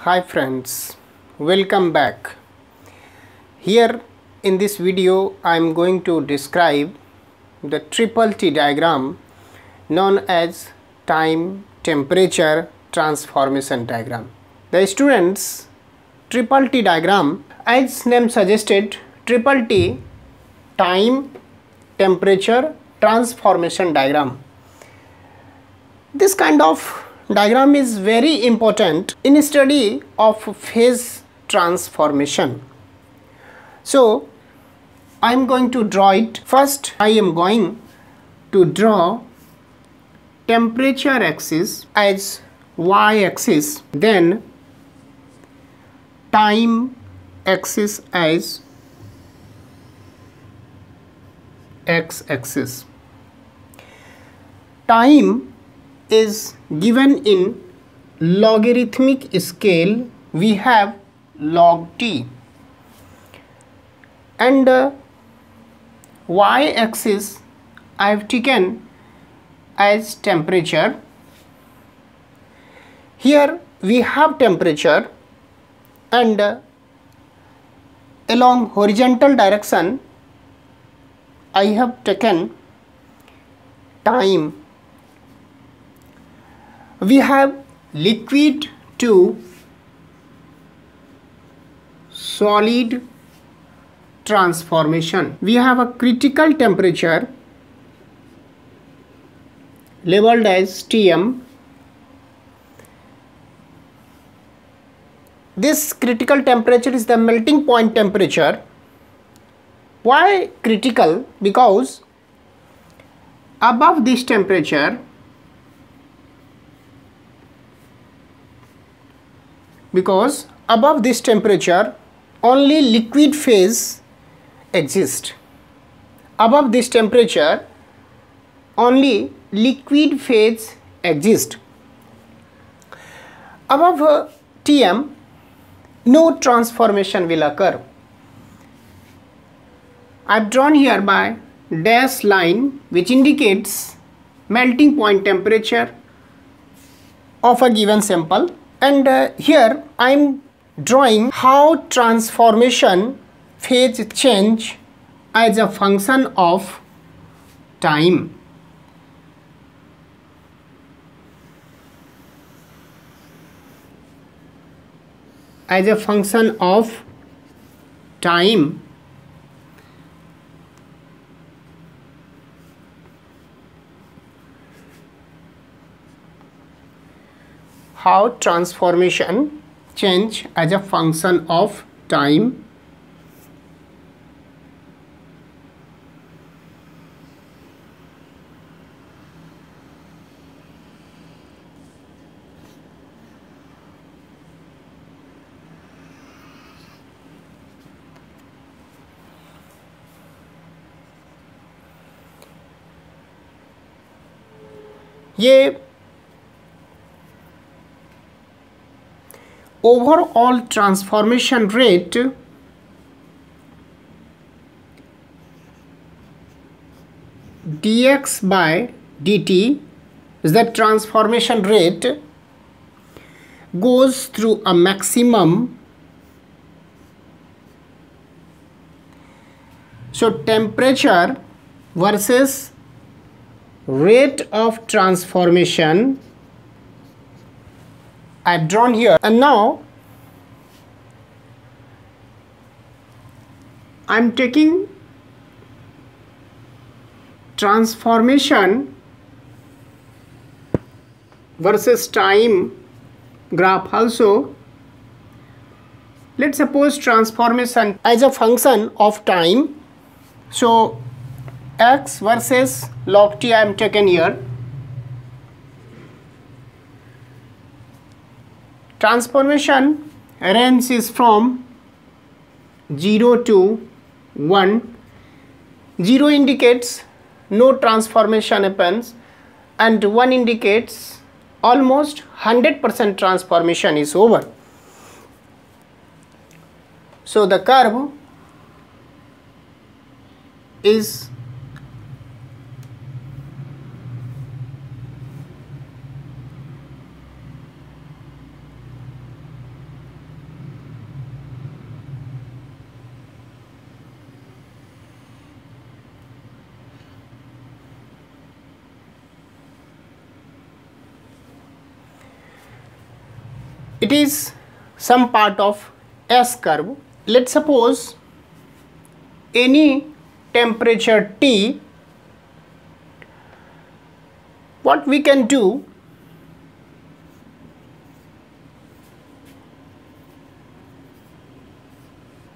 Hi friends, welcome back. Here in this video I am going to describe the triple T diagram known as time temperature transformation diagram. The students, triple T diagram, as name suggested, triple T, time temperature transformation diagram. This kind of diagram is very important in study of phase transformation. So I am going to draw it. First I am going to draw temperature axis as y axis, then time axis as x axis. Time is given in logarithmic scale. We have log t, and y axis I have taken as temperature. Here we have temperature, and along horizontal direction I have taken time. We have liquid to solid transformation. We have a critical temperature labeled as Tm. This critical temperature is the melting point temperature. Why critical? Because above this temperature only liquid phase exists. Above this temperature only liquid phase exists. Above Tm no transformation will occur. I have drawn here by dash line which indicates melting point temperature of a given sample. And here I am drawing how transformation phase change as a function of time. As a function of time, how transformation change as a function of time. ये overall transformation rate dx by dt is the transformation rate goes through a maximum. So temperature versus rate of transformation I have drawn here, and now I am taking transformation versus time graph also. Let's suppose transformation as a function of time. So x versus log t I am taken here. Transformation range is from 0 to 1. 0 indicates no transformation happens, and 1 indicates almost 100% transformation is over. So the curve is it is some part of S curve. Let's suppose any temperature T, what we can do,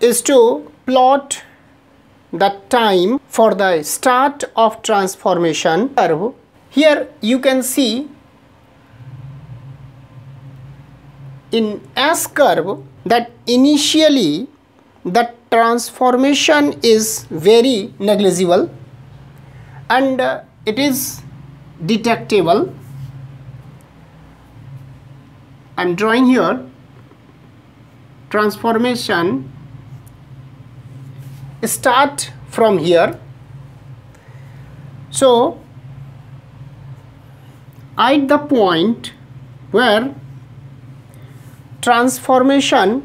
is to plot the time for the start of transformation curve. Here you can see in S curve that initially the transformation is very negligible and it is detectable. I am drawing here transformation start from here. So at the point where transformation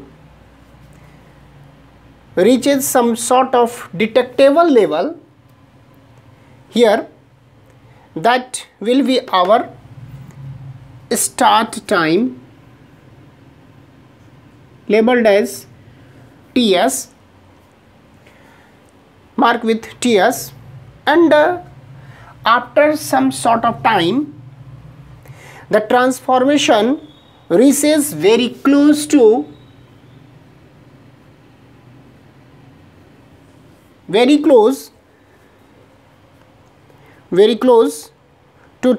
reaches some sort of detectable level, here that will be our start time, labeled as TS, mark with TS, and after some sort of time the transformation reaches very close to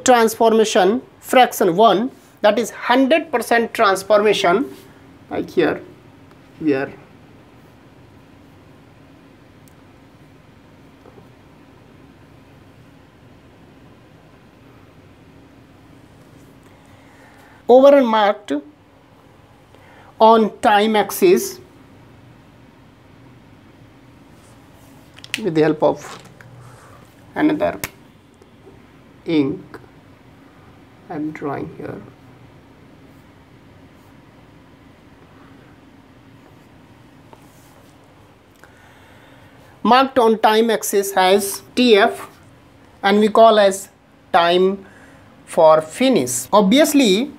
transformation fraction 1, that is 100% transformation. Like here we are over and marked on time axis with the help of another ink. I am drawing here. Marked on time axis as TF, and we call as time for finish. Obviously,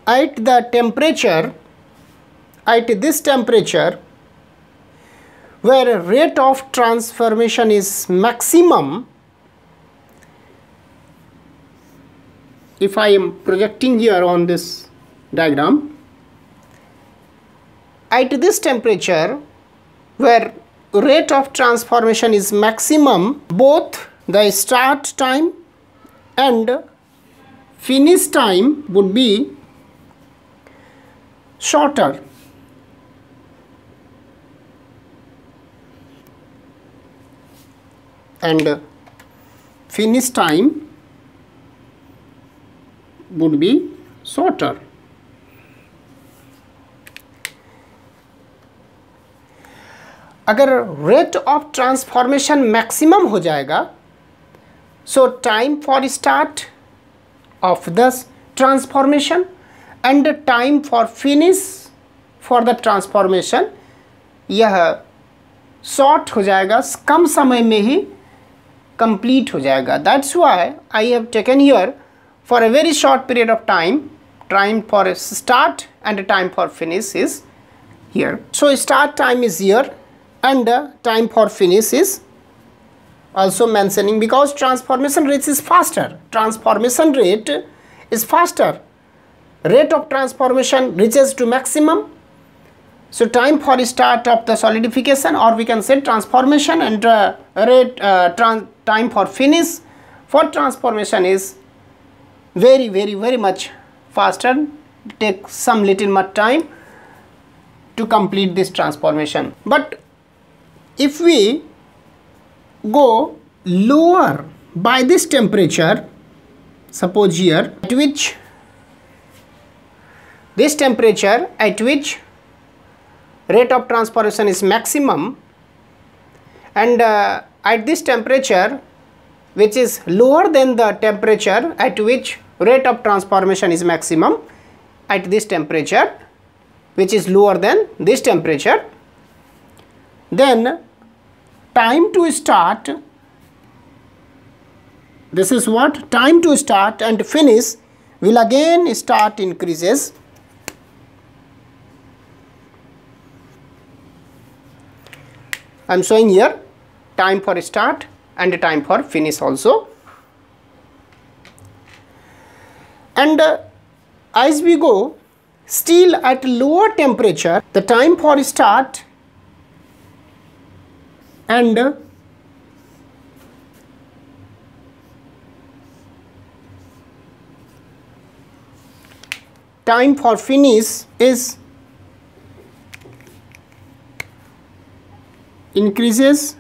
at the temperature, at this temperature where rate of transformation is maximum, if I am projecting here on this diagram, at this temperature where rate of transformation is maximum, both the start time and finish time would be shorter. And finish time would be shorter. अगर rate of transformation maximum हो जाएगा, so time for start of the transformation and time for finish for the transformation यह short हो जाएगा, कम समय में ही complete हो जाएगा. That's why I have taken here for a very short period of time, time for start and time for finish is here. So start time is here and time for finish is also mentioning, because transformation rate is faster. Transformation rate is faster. Rate of transformation reaches to maximum. So time for start of the solidification, or we can say transformation, and time for finish for transformation is very much faster. Take some little much time to complete this transformation. But if we go lower by this temperature, suppose here at which this temperature at which rate of transformation is maximum, and at this temperature which is lower than the temperature at which rate of transformation is maximum, at this temperature which is lower than this temperature, then time to start, this is what time to start and finish will again start increases I am showing here time for start and time for finish also. And as we go, still at lower temperature, the time for start and time for finish is increases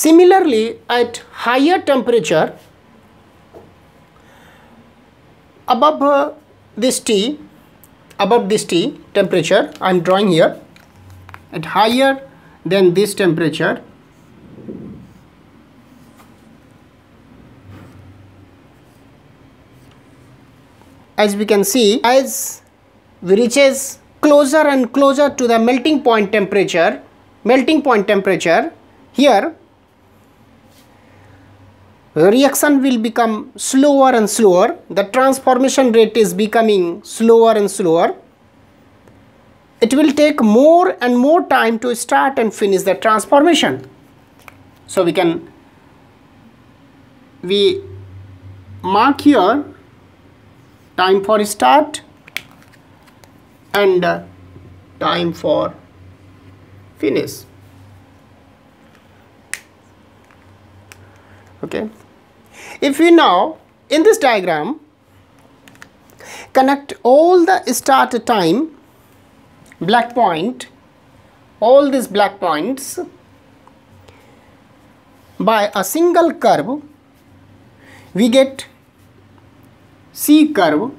Similarly, at higher temperature, above this T temperature, I am drawing here, at higher than this temperature, as we can see, as we reaches closer and closer to the melting point temperature, here reaction will become slower and slower. The transformation rate is becoming slower and slower. It will take more and more time to start and finish the transformation. So we mark here time for start and time for finish. Okay. If we now in this diagram connect all the start time black point, all these black points by a single curve, we get C curve.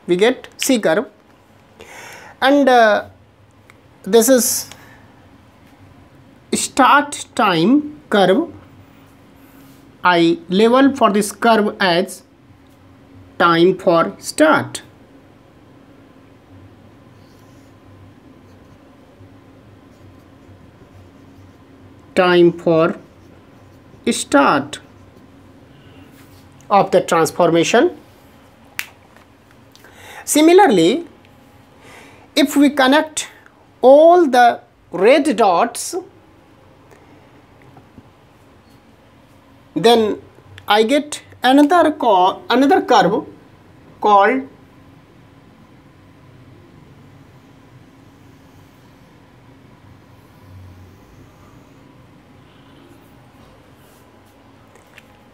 We get C curve, and this is start time curve. I label for this curve as time for start. Time for start of the transformation. Similarly, if we connect all the red dots, then I get another curve called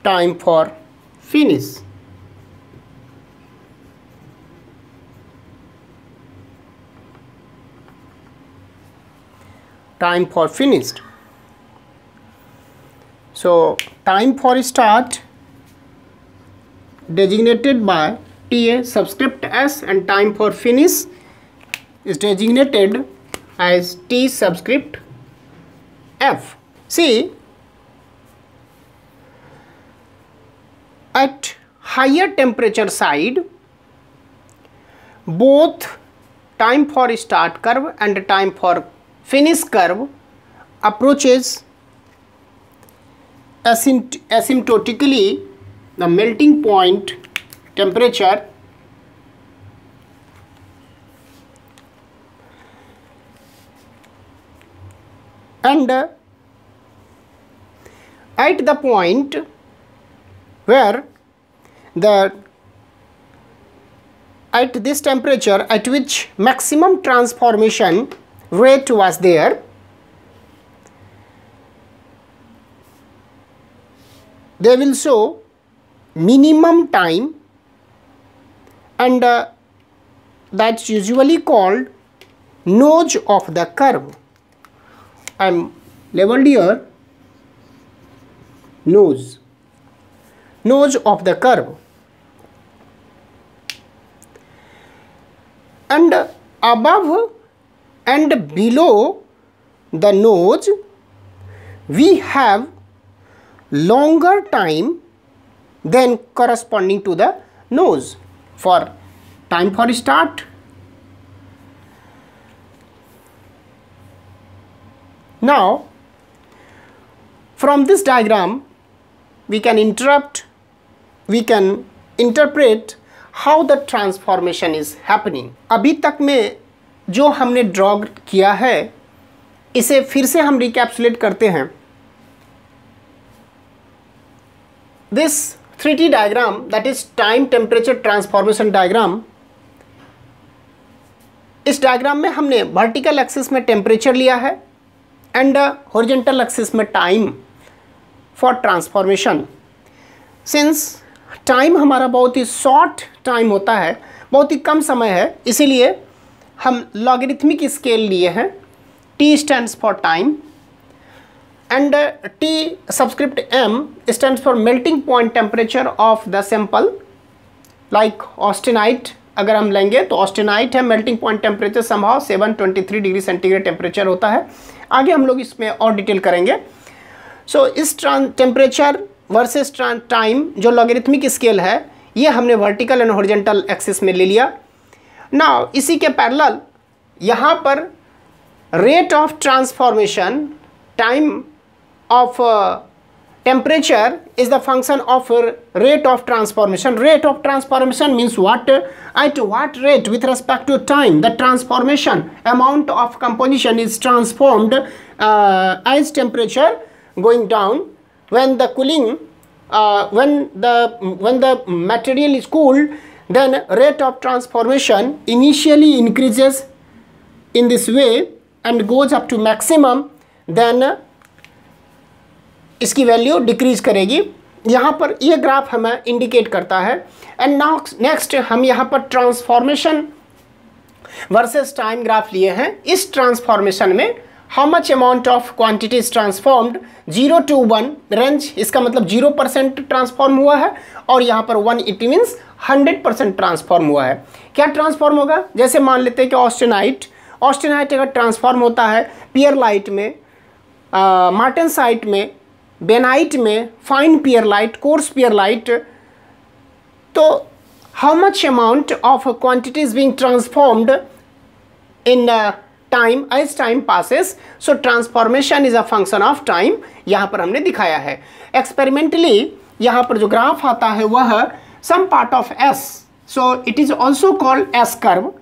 time for finish. Time for finished. So time for start designated by TA subscript S, and time for finish is designated as T subscript F. See, at higher temperature side, both time for start curve and time for finish curve approaches asymptotically the melting point temperature, and at the point where at this temperature at which maximum transformation rate was there, they will show minimum time, and that's usually called nose of the curve. I am labeled here nose of the curve, and above and below the nose we have longer time than corresponding to the nose. For time for start. Now from this diagram we can interpret how the transformation is happening. अभी तक में जो हमने draw किया है इसे फिर से हम रिकैप्सुलेट करते हैं. This 3D diagram, that is time temperature transformation diagram, इस डायग्राम में हमने वर्टिकल एक्सिस में टेम्परेचर लिया है एंड हॉरिजॉन्टल एक्सिस में time for transformation. Since time हमारा बहुत ही शॉर्ट टाइम होता है, बहुत ही कम समय है, इसीलिए हम लॉगरिथमिक स्केल लिए हैं. T stands for time and T subscript M stands for melting point temperature of the sample. Like austenite अगर हम लेंगे तो ऑस्टेनाइट है, melting point temperature somehow 723 degree centigrade temperature होता है. आगे हम लोग इसमें और डिटेल करेंगे. सो इस टेम्परेचर वर्सेस टाइम जो लॉगरिथमिक स्केल है ये हमने वर्टिकल एंड हॉरिजॉन्टल एक्सिस में ले लिया. नाउ इसी के पैरेलल यहाँ पर rate of transformation, time of temperature is the function of rate of transformation. Rate of transformation means what? At what rate with respect to time the transformation amount of composition is transformed as temperature going down. When the cooling when the material is cooled, then rate of transformation initially increases in this way and goes up to maximum, then इसकी value decrease करेगी. यहाँ पर ये graph हमें indicate करता है. And now next हम यहाँ पर ट्रांसफॉर्मेशन वर्सेस टाइम ग्राफ लिए हैं. इस ट्रांसफॉर्मेशन में how much amount of quantity is transformed, 0 to 1 range, इसका मतलब 0% ट्रांसफॉर्म हुआ है और यहाँ पर 1 इट मीन्स 100% ट्रांसफॉर्म हुआ है. क्या ट्रांसफॉर्म होगा? जैसे मान लेते हैं कि ऑस्टेनाइट अगर ट्रांसफॉर्म होता है पियरलाइट में, मार्टेनसाइट में, बेनाइट में, फाइन पियरलाइट, कोर्स पियरलाइट, तो how much amount of quantity is being transformed in time as time passes. So transformation is a function of time. यहाँ पर हमने दिखाया है एक्सपेरिमेंटली. यहाँ पर जो ग्राफ आता है वह some part of S, so it is also called S curve.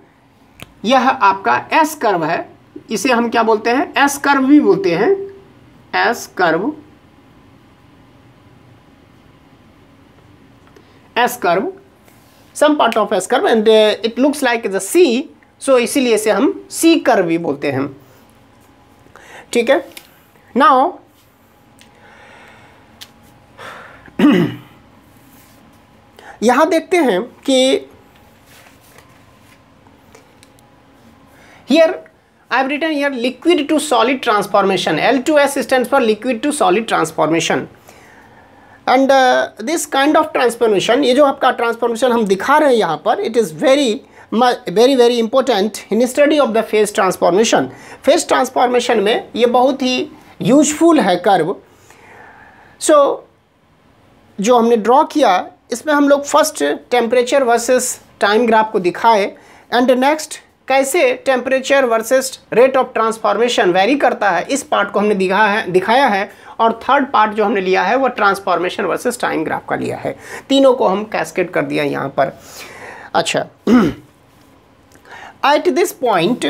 यह आपका एस कर्व है, इसे हम क्या बोलते हैं? एस कर्व भी बोलते हैं. S curve, S curve, some part of S curve and it looks like the C, so इसीलिए इसे हम C curve भी बोलते हैं. ठीक है. Now यहाँ देखते हैं कि here I have written here liquid to solid transformation. L2S stands for liquid to solid transformation. And this kind of transformation, ये जो आपका ट्रांसफॉर्मेशन हम दिखा रहे हैं यहाँ पर, it is very important in study of the phase transformation. Phase transformation में ये बहुत ही यूजफुल है कर्व. सो जो हमने ड्रॉ किया इसमें हम लोग first temperature versus time graph को दिखाए एंड नेक्स्ट कैसे temperature versus rate of transformation very करता है, इस पार्ट को हमने दिखाया है. और थर्ड पार्ट जो हमने लिया है वो ट्रांसफॉर्मेशन वर्सेस टाइम ग्राफ का लिया है. तीनों को हम कैस्केड कर दिया यहाँ पर. अच्छा, at this point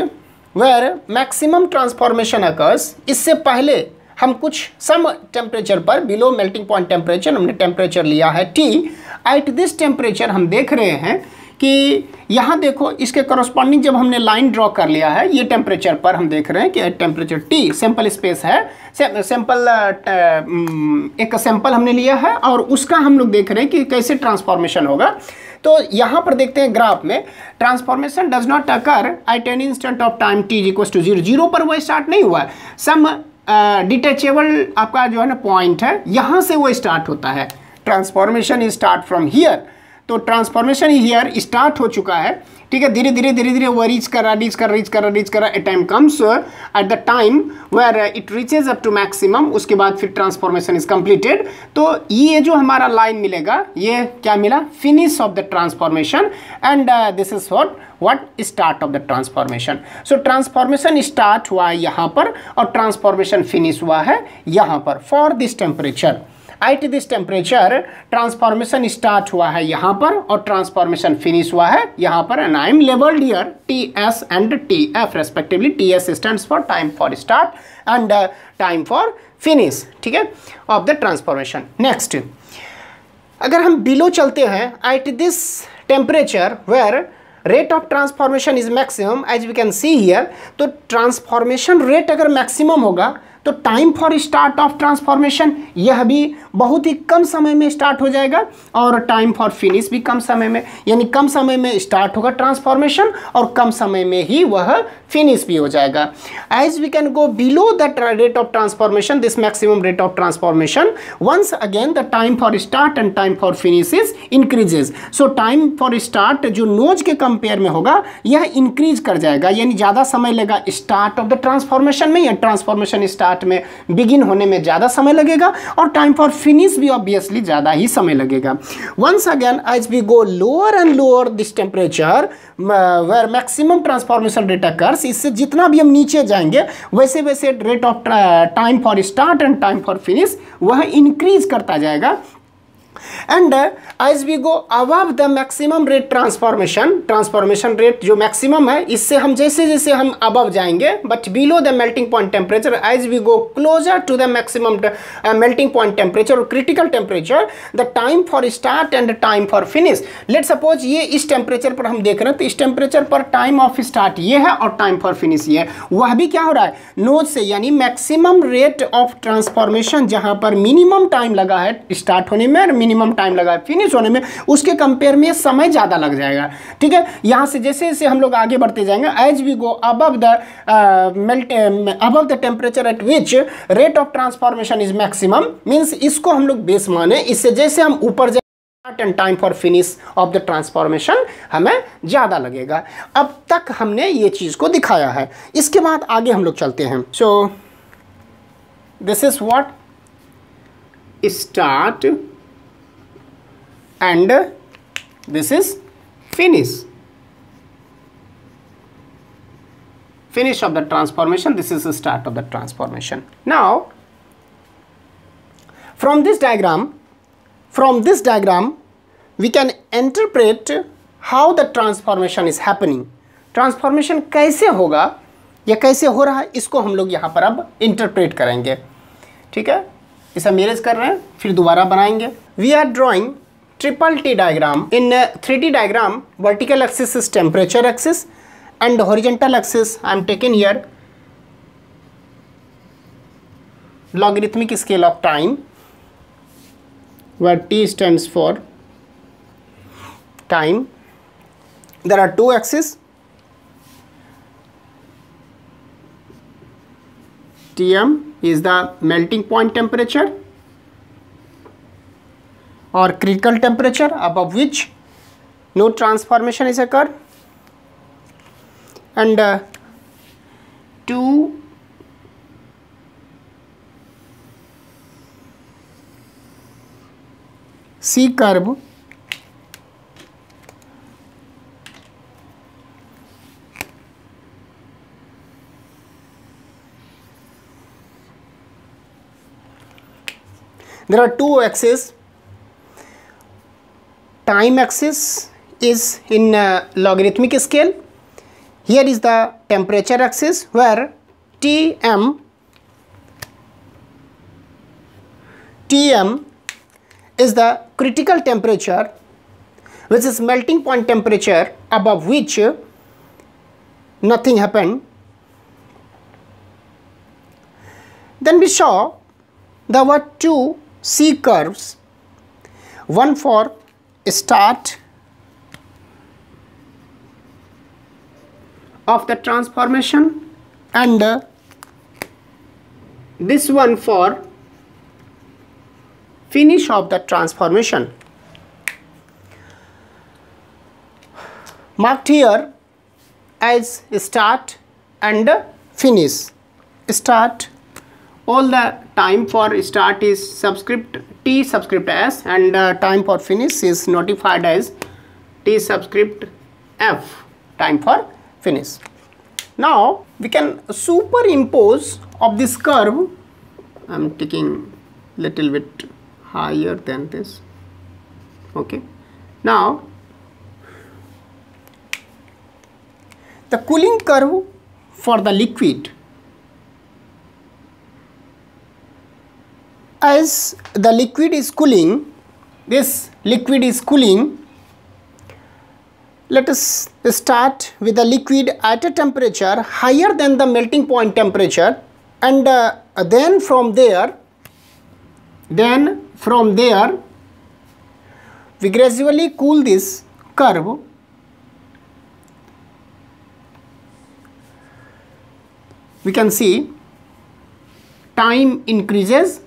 where maximum transformation occurs, इससे पहले हम कुछ सम टेम्परेचर पर बिलो मेल्टिंग पॉइंट टेम्परेचर हमने टेम्परेचर लिया है T. एट दिस टेम्परेचर हम देख रहे हैं कि यहाँ देखो इसके करस्पॉन्डिंग जब हमने लाइन ड्रॉ कर लिया है, ये टेम्परेचर पर हम देख रहे हैं कि टेम्परेचर T सैंपल स्पेस है, एक सैंपल हमने लिया है और उसका हम लोग देख रहे हैं कि कैसे ट्रांसफॉर्मेशन होगा. तो यहाँ पर देखते हैं ग्राफ में transformation does not occur at any instant of time T equals to 0. 0 पर वो स्टार्ट नहीं हुआ है. सम डिटेचेबल आपका जो है ना पॉइंट है, यहाँ से वो स्टार्ट होता है. Transformation is start from here. तो ट्रांसफॉर्मेशन हियर स्टार्ट हो चुका है, ठीक है। धीरे धीरे वो रीच कर रहा। A time comes at the time where it reaches up to maximum, उसके बाद फिर ट्रांसफॉर्मेशन इज कंप्लीटेड। तो ये जो हमारा लाइन मिलेगा, ये क्या मिला, finish of the transformation, and this is what start of the transformation. So transformation start हुआ है यहाँ पर और ट्रांसफॉर्मेशन फिनिश हुआ है यहाँ पर। For this temperature, eight this temperature transformation start हुआ है यहाँ पर और ट्रांसफॉर्मेशन फिनिश हुआ है यहाँ पर, and I am labelled here TS and TF respectively. TS stands for time for start and time for finish, ठीक है, ऑफ द ट्रांसफॉर्मेशन। नेक्स्ट, अगर हम बिलो चलते हैं, at this temperature where rate of transformation is maximum as we can see here, तो transformation rate अगर maximum होगा तो time for start of transformation यह भी बहुत ही कम समय में स्टार्ट हो जाएगा और टाइम फॉर फिनिश भी कम समय में, यानी कम समय में स्टार्ट होगा ट्रांसफॉर्मेशन और कम समय में ही वह फिनिश भी हो जाएगा। As we can go below the rate of transformation, this maximum rate of transformation, once again the time for start and time for finish is increases. So time for start जो nose के compare में होगा यह increase कर जाएगा, यानी ज़्यादा समय लेगा स्टार्ट ऑफ द ट्रांसफॉर्मेशन में, या ट्रांसफॉर्मेशन स्टार्ट में बिगिन होने में ज़्यादा समय लगेगा और टाइम फॉर फिनिश भी ऑब्वियसली ज़्यादा ही समय लगेगा। Once again as we go lower and lower this temperature where maximum transformation rate occurs, इससे जितना भी हम नीचे जाएंगे वैसे वैसे rate of time for start and time for finish वह इंक्रीज करता जाएगा। And as we go above the maximum rate transformation rate जो मैक्सिमम है, इससे हम जैसे जैसे हम अबव जाएंगे, but below the melting point temperature as we go closer to the maximum melting point temperature और critical temperature, the time for start and time for finish. Let suppose ये इस टेम्परेचर पर हम देख रहे हैं, तो इस टेम्परेचर पर टाइम ऑफ स्टार्ट ये है और टाइम फॉर फिनिश ये है, वह भी क्या हो रहा है, नोज से, यानी मैक्सिमम रेट ऑफ ट्रांसफॉर्मेशन जहां पर मिनिमम टाइम लगा है स्टार्ट होने में और मिनिमम टाइम लगा है फिनिश होने में, उसके कंपेयर में समय ज़्यादा लग जाएगा, ठीक है। यहाँ से जैसे जैसे हम लोग आगे बढ़ते जाएंगे, as we go above the temperature at which rate of transformation is maximum, means इसको हम लोग बेस माने, इससे जैसे हम ऊपर जाए and time for finish of the transformation हमें ज़्यादा लगेगा। अब तक हमने ये चीज़ को दिखाया है, इसके बाद आगे हम लोग चलते हैं। So this is what start and this is finish of the transformation, this is the start of the transformation. Now from this diagram we can interpret how the transformation is happening, transformation कैसे होगा या कैसे हो रहा है, इसको हम लोग यहाँ पर अब इंटरप्रेट करेंगे, ठीक है। इसे हम इरेज कर रहे हैं, फिर दोबारा बनाएंगे। We are drawing triple T diagram. In 3D diagram, vertical axis is temperature axis and horizontal axis I am taking here logarithmic scale of time, where T stands for time. There are two axes, Tm is the melting point temperature or critical temperature above which no transformation is occurred, and 2 C curve there are two axes. Time axis is in logarithmic scale. Here is the temperature axis where Tm is the critical temperature, which is melting point temperature above which nothing happened. Then we saw there were two C curves, one for start of the transformation and this one for finish of the transformation. marked here as start and finish. Start, all the time for start is subscript T subscript S, and time for finish is notified as T subscript F, time for finish. Now we can superimpose of this curve. I am taking little bit higher than this. Okay, now the cooling curve for the liquid. As the liquid is cooling, this liquid is cooling. Let us start with the liquid at a temperature higher than the melting point temperature, and then from there we gradually cool this curve. We can see time increases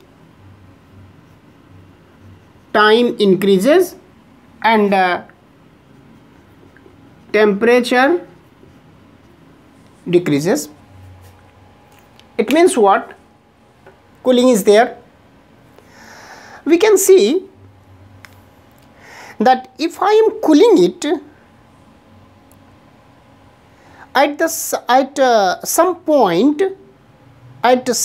and temperature decreases. It means what? Cooling is there. We can see that if I am cooling it at some point at this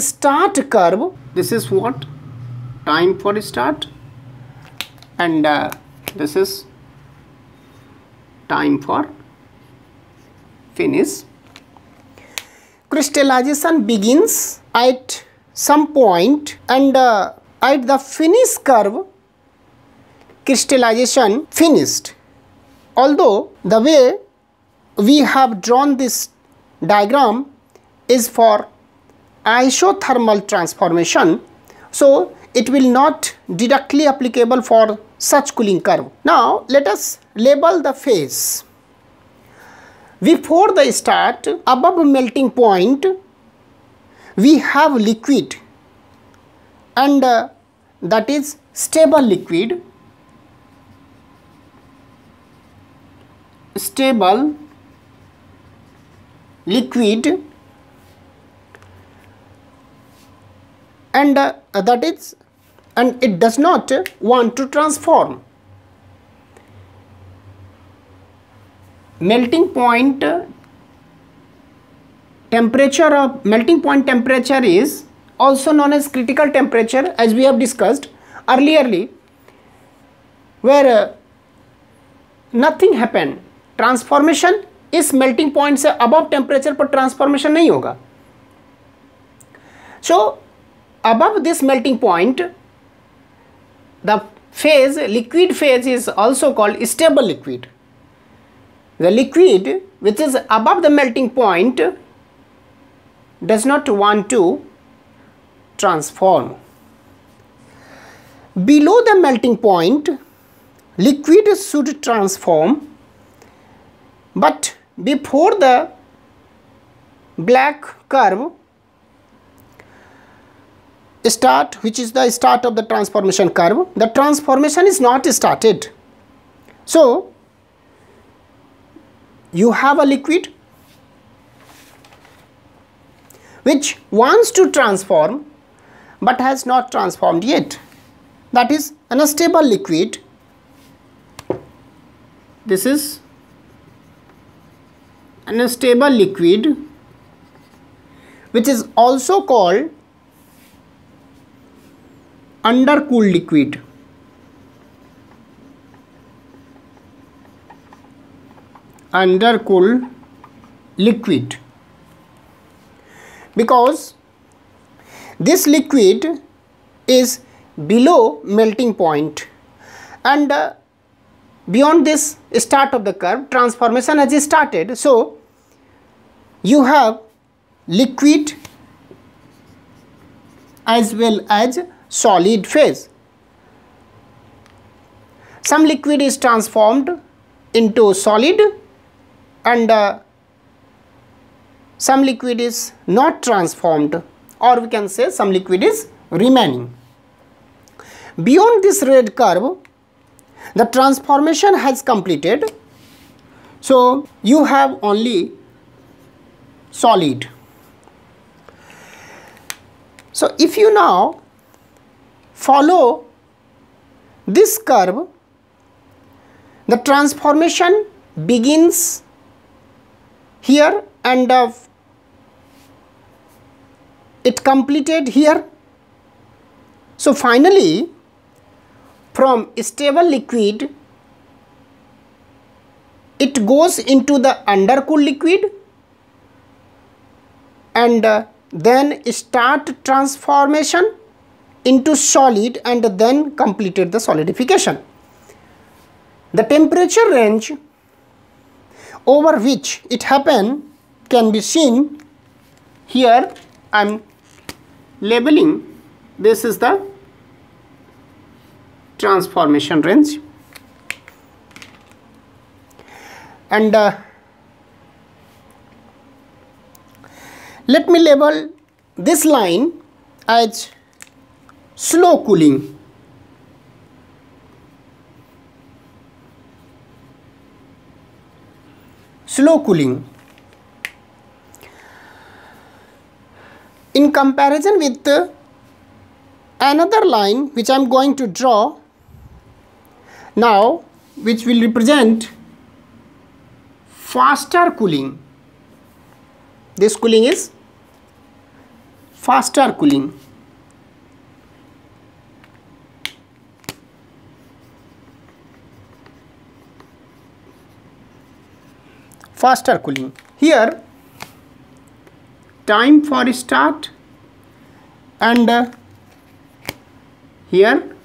start curve, this is what? Time for start, and this is time for finish. Crystallization begins at some point, and at the finish curve crystallization finished. Although the way we have drawn this diagram is for isothermal transformation, so it will not directly applicable for such cooling curve. Now let us label the phase. Before the start, above melting point, we have liquid, and that is stable liquid. Stable liquid, and it does not want to transform. Melting point temperature is also known as critical temperature, as we have discussed earlierly, where nothing happened. Transformation इस melting point से above temperature पर transformation नहीं होगा. So above this melting point the phase, liquid phase, is also called stable liquid. The liquid which is above the melting point does not want to transform. Below the melting point, liquid should transform, but before the black curve start, which is the start of the transformation curve, the transformation is not started. So you have a liquid which wants to transform but has not transformed yet. That is an unstable liquid. This is an unstable liquid which is also called undercooled liquid. Undercooled liquid, because this liquid is below melting point, and beyond this start of the curve, transformation has started. So you have liquid as well as solid phase. Some liquid is transformed into solid, and some liquid is not transformed, or we can say some liquid is remaining. Beyond this red curve, the transformation has completed. So you have only solid. So if you now follow this curve, the transformation begins here and it completed here. So finally, from stable liquid, it goes into the undercooled liquid and then start transformation into solid and then completed the solidification. The temperature range over which it happened can be seen here. I am labeling this is the transformation range, and let me label this line as slow cooling. Slow cooling. In comparison with another line which I am going to draw now, which will represent faster cooling. This cooling is faster cooling. Faster cooling. Here time for start and here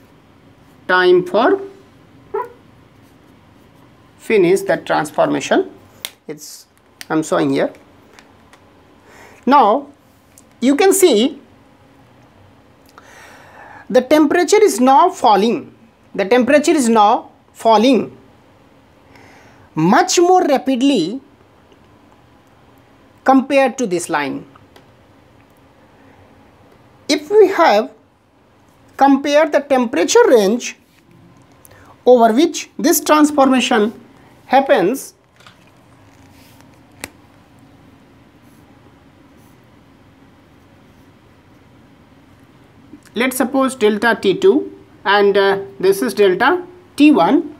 time for finish that transformation. It's I'm showing here. Now you can see the temperature is now falling. The temperature is now falling much more rapidly compared to this line. If we have compared the temperature range over which this transformation happens, let's suppose delta T2 and this is delta T1.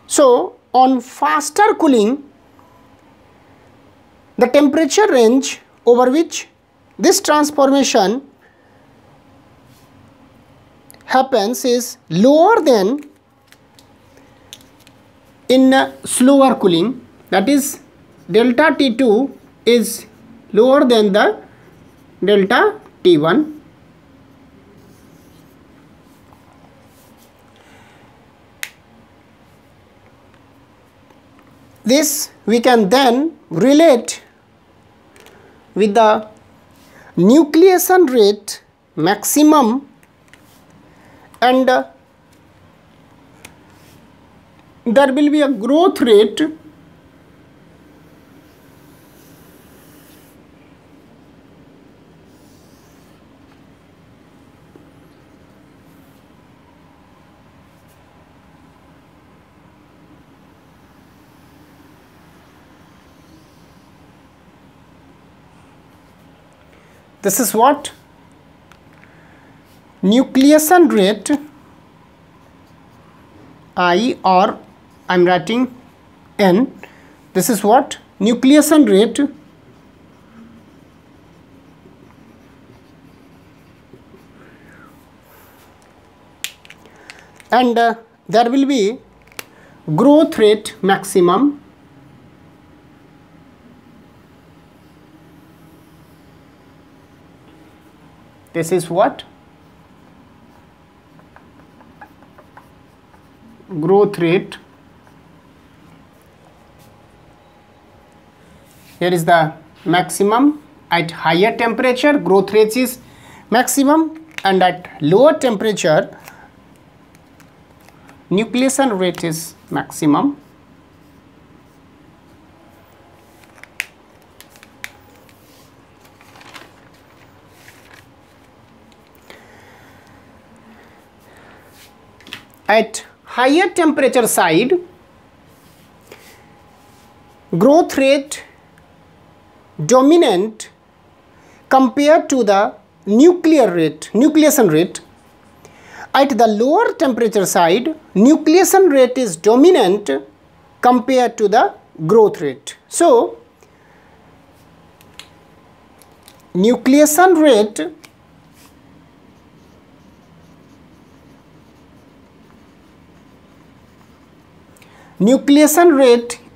So on faster cooling, the temperature range over which this transformation happens is lower than in slower cooling, that is delta T2 is lower than the delta T1. This we can then relate with the nucleation rate maximum and there will be a growth rate this is what nucleation rate I, or I am writing N. This is what nucleation rate and there will be growth rate maximum. This is what growth rate. Here is the maximum. At higher temperature growth rate is maximum and at lower temperature nucleation rate is maximum. at higher temperature side, growth rate dominant compared to the nucleation rate. At the lower temperature side, nucleation rate is dominant compared to the growth rate. So, nucleation rate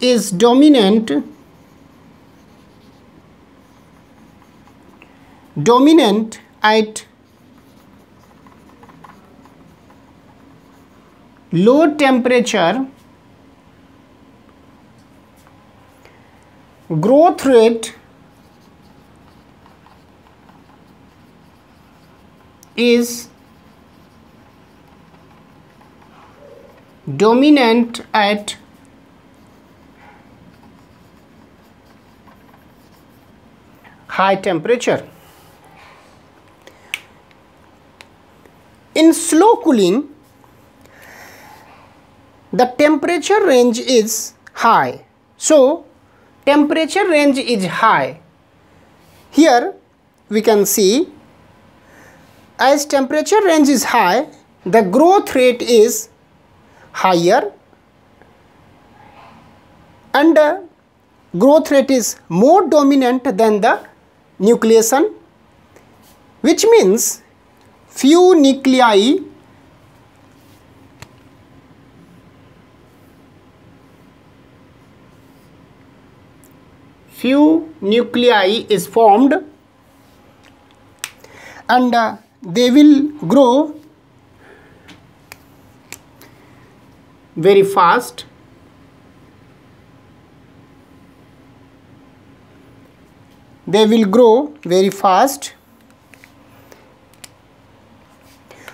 is dominant at low temperature. Growth rate is dominant at high temperature. In slow cooling, the temperature range is high. So, temperature range is high. Here we can see, as temperature range is high, the growth rate is higher and growth rate is more dominant than the nucleation, which means few nuclei is formed and they will grow very fast.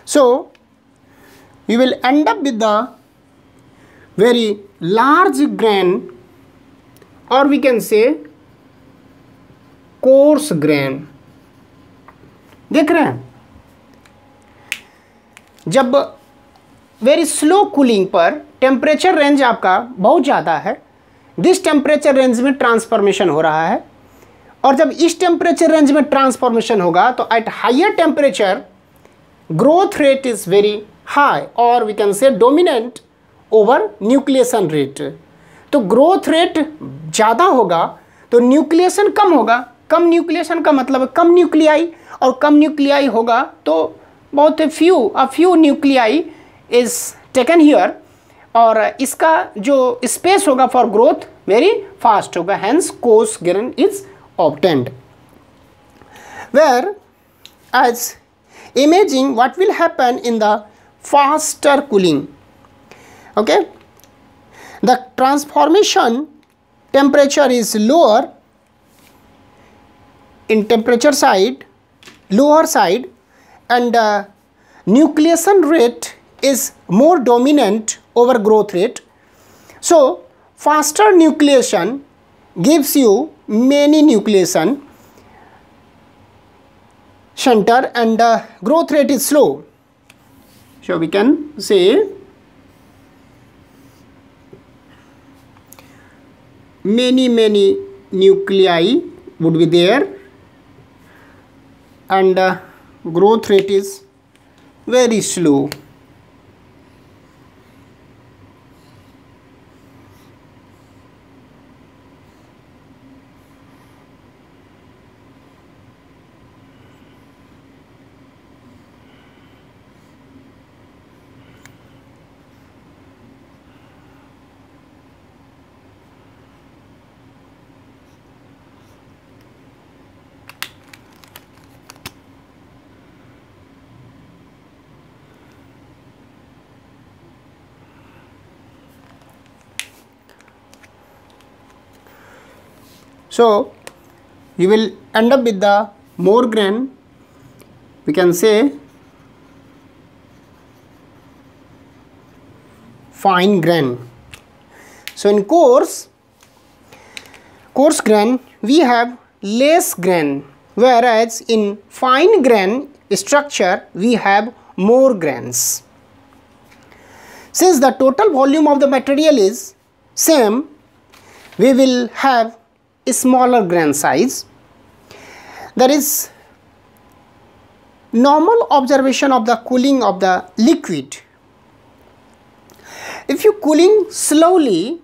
So, we will end up with the very large grain, or we can say coarse grain. देख रहे हैं, जब very slow cooling पर temperature range आपका बहुत ज़्यादा है, this temperature range में ट्रांसफॉर्मेशन हो रहा है, और जब इस टेम्परेचर रेंज में ट्रांसफॉर्मेशन होगा तो at higher temperature growth rate is very high, और we can say dominant over nucleation rate. तो ग्रोथ रेट ज़्यादा होगा तो न्यूक्लिएशन कम होगा. कम न्यूक्लिएशन का मतलब है कम न्यूक्लियाई, और कम न्यूक्लियाई होगा तो बहुत few nuclei is taken here, और इसका जो स्पेस होगा फॉर ग्रोथ वेरी फास्ट होगा. Hence coarse grain is obtained. Where as imaging what will happen in the faster cooling. Okay, the transformation temperature is lower in temperature side, lower side, and nucleation rate is more dominant over growth rate. So, faster nucleation gives you many nucleation center, and growth rate is slow. So, we can say many nuclei would be there, and growth rate is very slow. So, you will end up with the more grain, we can say fine grain. So, in coarse grain we have less grain, whereas in fine grain structure we have more grains. since the total volume of the material is same, we will have a smaller grain size. There is normal observation of the cooling of the liquid. If you cooling slowly,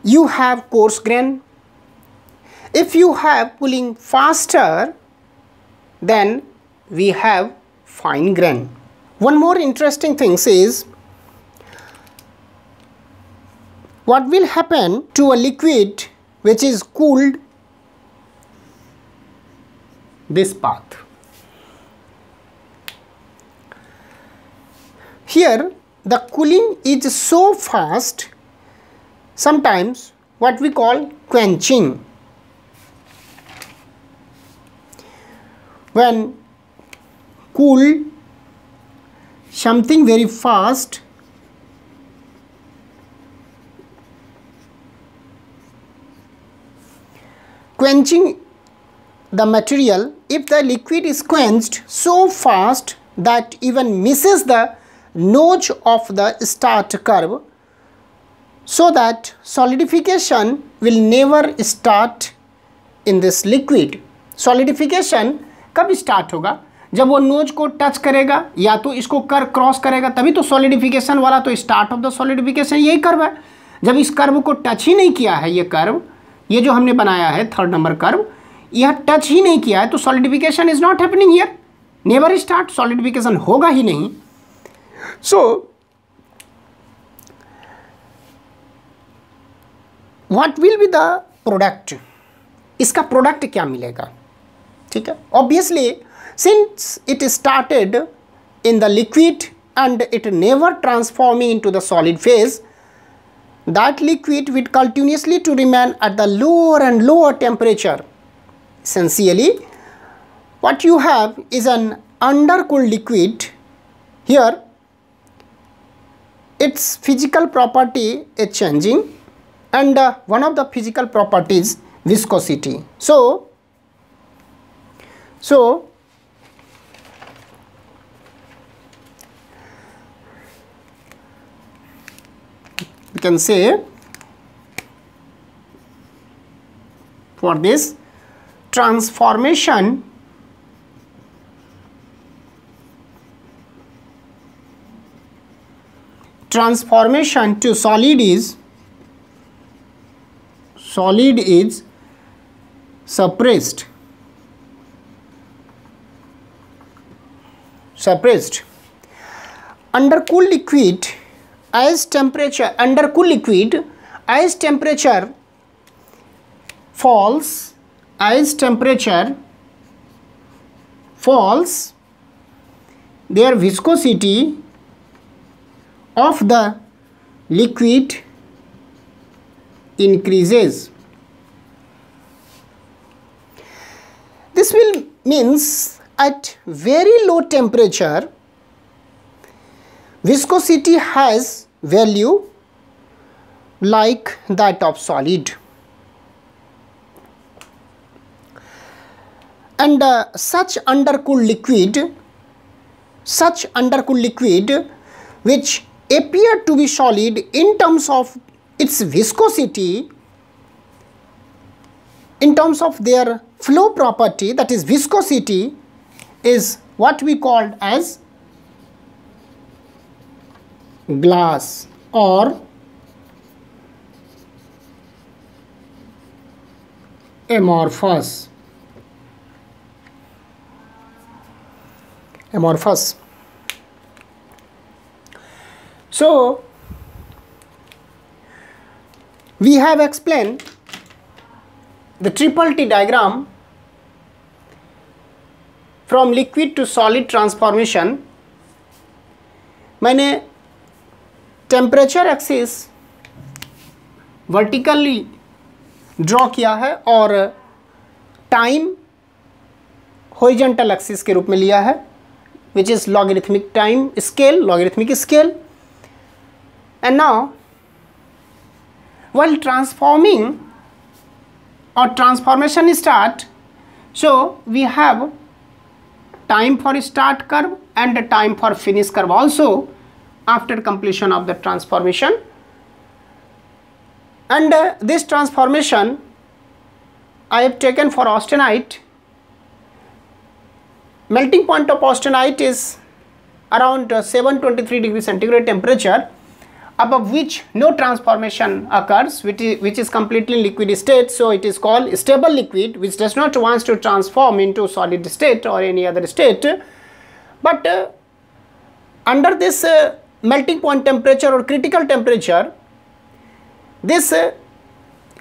you have coarse grain. If you have cooling faster, then we have fine grain. One more interesting thing is, what will happen to a liquid which is cooled this path? Here the cooling is so fast, sometimes what we call quenching. When cool something very fast, quenching the material, if the liquid is quenched so fast that even misses the notch of the start curve, so that solidification will never start in this liquid. Solidification कब start होगा? जब वो knows को touch करेगा या तो इसको कर क्रॉस करेगा, तभी तो सॉलिडिफिकेशन वाला तो स्टार्ट ऑफ द सॉलिडिफिकेशन यही कर्व है. जब इस कर्व को टच ही नहीं किया है, ये कर्व, ये जो हमने बनाया है थर्ड नंबर कर्व, यह टच ही नहीं किया है, तो solidification is not happening here, never start, solidification होगा ही नहीं. So what will be the product? इसका प्रोडक्ट क्या मिलेगा? ठीक है, obviously since it started in the liquid and it never transforming into the solid phase, that liquid will continuously to remain at the lower and lower temperature. Essentially what you have is an undercooled liquid. Here its physical property is changing, and one of the physical properties viscosity. So we can say for this transformation to solid is suppressed. Undercooled liquid as temperature, undercooled liquid as temperature falls, their viscosity of the liquid increases. This will means at very low temperature viscosity has value like that of solid, and such undercooled liquid which appear to be solid in terms of its viscosity, in terms of their flow property, that is viscosity, is what we called as glass or amorphous. So we have explained the triple T diagram from liquid to solid transformation. मैंने temperature axis vertically draw किया है और time horizontal axis के रूप में लिया है, which is logarithmic time scale, logarithmic scale. And now while transforming or transformation start, so we have time for start curve and the time for finish curve also after completion of the transformation. And this transformation I have taken for austenite. Melting point of austenite is around 723 degree centigrade temperature, above which no transformation occurs, which is completely liquid state. So it is called stable liquid, which does not want to transform into solid state or any other state. But under this melting point temperature or critical temperature, this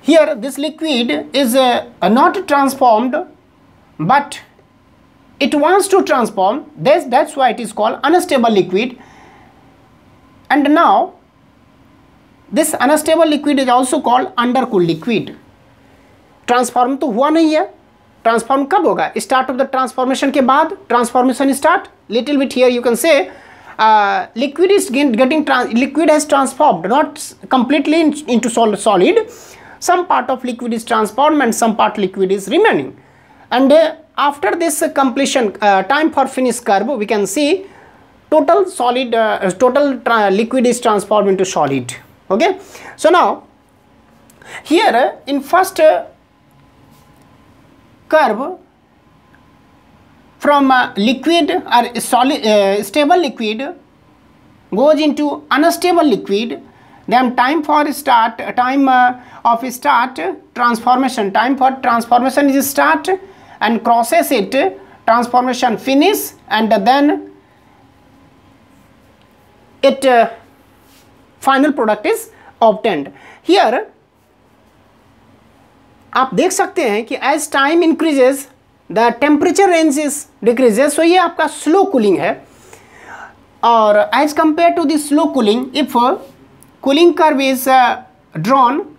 here this liquid is not transformed, but it wants to transform. That's why it is called unstable liquid. And now this unstable liquid is also called undercooled liquid. Transform तो हुआ नहीं है. Transform कब होगा? Start of the transformation के बाद transformation start. Little bit here you can say liquid is liquid has transformed, not completely into solid. Some part of liquid is transformed and some part liquid is remaining. And after this completion time for finish curve, we can see total solid liquid is transformed into solid. Okay, so now here in first curve, from liquid or solid stable liquid goes into unstable liquid, then time for start transformation, time for transformation is start and crosses it, transformation finish, and then it final product is obtained. Here आप देख सकते हैं कि as time increases the temperature range is decreases. So ये आपका slow cooling है. और as compared to the slow cooling, if cooling curve is drawn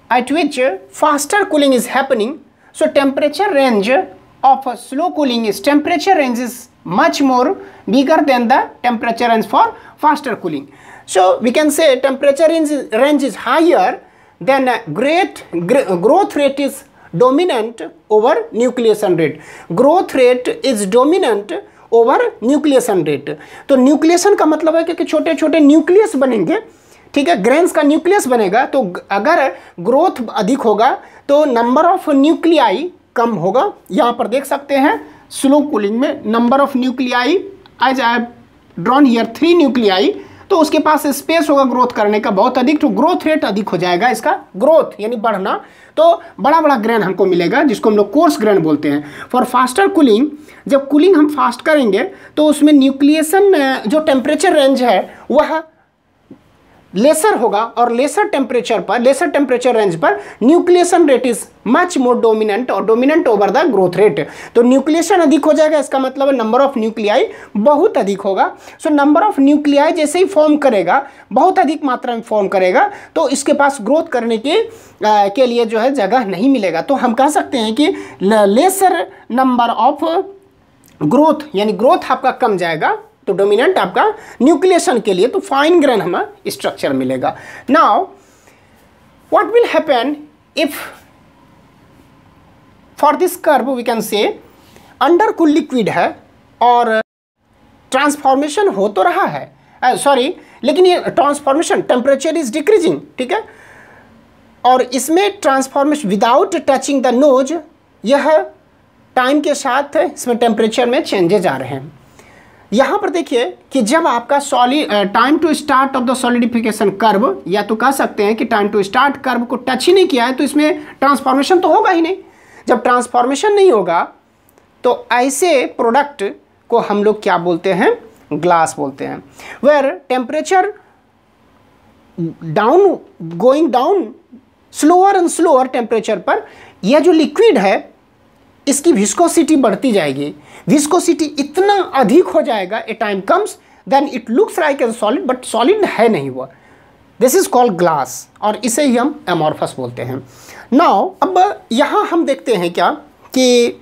at which faster cooling is happening, so temperature range of slow cooling is much more bigger than the temperature range for faster cooling. So we can say temperature range is higher, then growth rate is dominant over nucleation rate. Growth rate is dominant over nucleation rate. तो nucleation का मतलब है कि छोटे छोटे nucleus बनेंगे, ठीक है, ग्रेन्स का न्यूक्लियस बनेगा. तो अगर ग्रोथ अधिक होगा तो नंबर ऑफ न्यूक्लियाई कम होगा. यहाँ पर देख सकते हैं स्लो कूलिंग में number of nuclei as I have drawn here 3 nuclei, तो उसके पास स्पेस होगा ग्रोथ करने का बहुत अधिक, तो ग्रोथ रेट अधिक हो जाएगा. इसका ग्रोथ यानी बढ़ना, तो बड़ा बड़ा ग्रेन हमको मिलेगा जिसको हम लोग कोर्स ग्रेन बोलते हैं. फॉर फास्टर कूलिंग, जब कूलिंग हम फास्ट करेंगे तो उसमें न्यूक्लिएशन जो टेम्परेचर रेंज है वह लेसर होगा, और लेसर टेम्परेचर रेंज पर nucleation rate is much more dominant और dominant over the growth rate. तो न्यूक्लिएशन अधिक हो जाएगा, इसका मतलब नंबर ऑफ न्यूक्लियाई बहुत अधिक होगा. सो नंबर ऑफ न्यूक्लियाई जैसे ही फॉर्म करेगा, बहुत अधिक मात्रा में फॉर्म करेगा, तो इसके पास ग्रोथ करने के लिए जो है जगह नहीं मिलेगा. तो हम कह सकते हैं कि लेसर नंबर ऑफ ग्रोथ यानी ग्रोथ आपका कम जाएगा, तो डोमिनेंट आपका न्यूक्लिएशन के लिए, तो फाइन ग्रेन हमें स्ट्रक्चर मिलेगा. Now what will happen if for this curve we can say under cool liquid है और ट्रांसफॉर्मेशन हो तो रहा है, लेकिन ये ट्रांसफॉर्मेशन टेम्परेचर इज डिक्रीजिंग, ठीक है, और इसमें transformation without touching the nose, यह टाइम के साथ इसमें टेम्परेचर में चेंजेज आ रहे हैं. यहाँ पर देखिए कि जब आपका time to start of the solidification curve, या तो कह सकते हैं कि टाइम टू स्टार्ट कर्व को टच ही नहीं किया है तो इसमें ट्रांसफॉर्मेशन तो होगा ही नहीं. जब ट्रांसफॉर्मेशन नहीं होगा तो ऐसे प्रोडक्ट को हम लोग क्या बोलते हैं? ग्लास बोलते हैं. Where temperature going down slower and slower temperature पर यह जो लिक्विड है इसकी विस्कोसिटी बढ़ती जाएगी. विस्कोसिटी इतना अधिक हो जाएगा, a time comes then it looks like as solid, but solid है नहीं हुआ. दिस इज कॉल्ड ग्लास, और इसे ही हम एमॉर्फस बोलते हैं. नाउ अब यहाँ हम देखते हैं क्या कि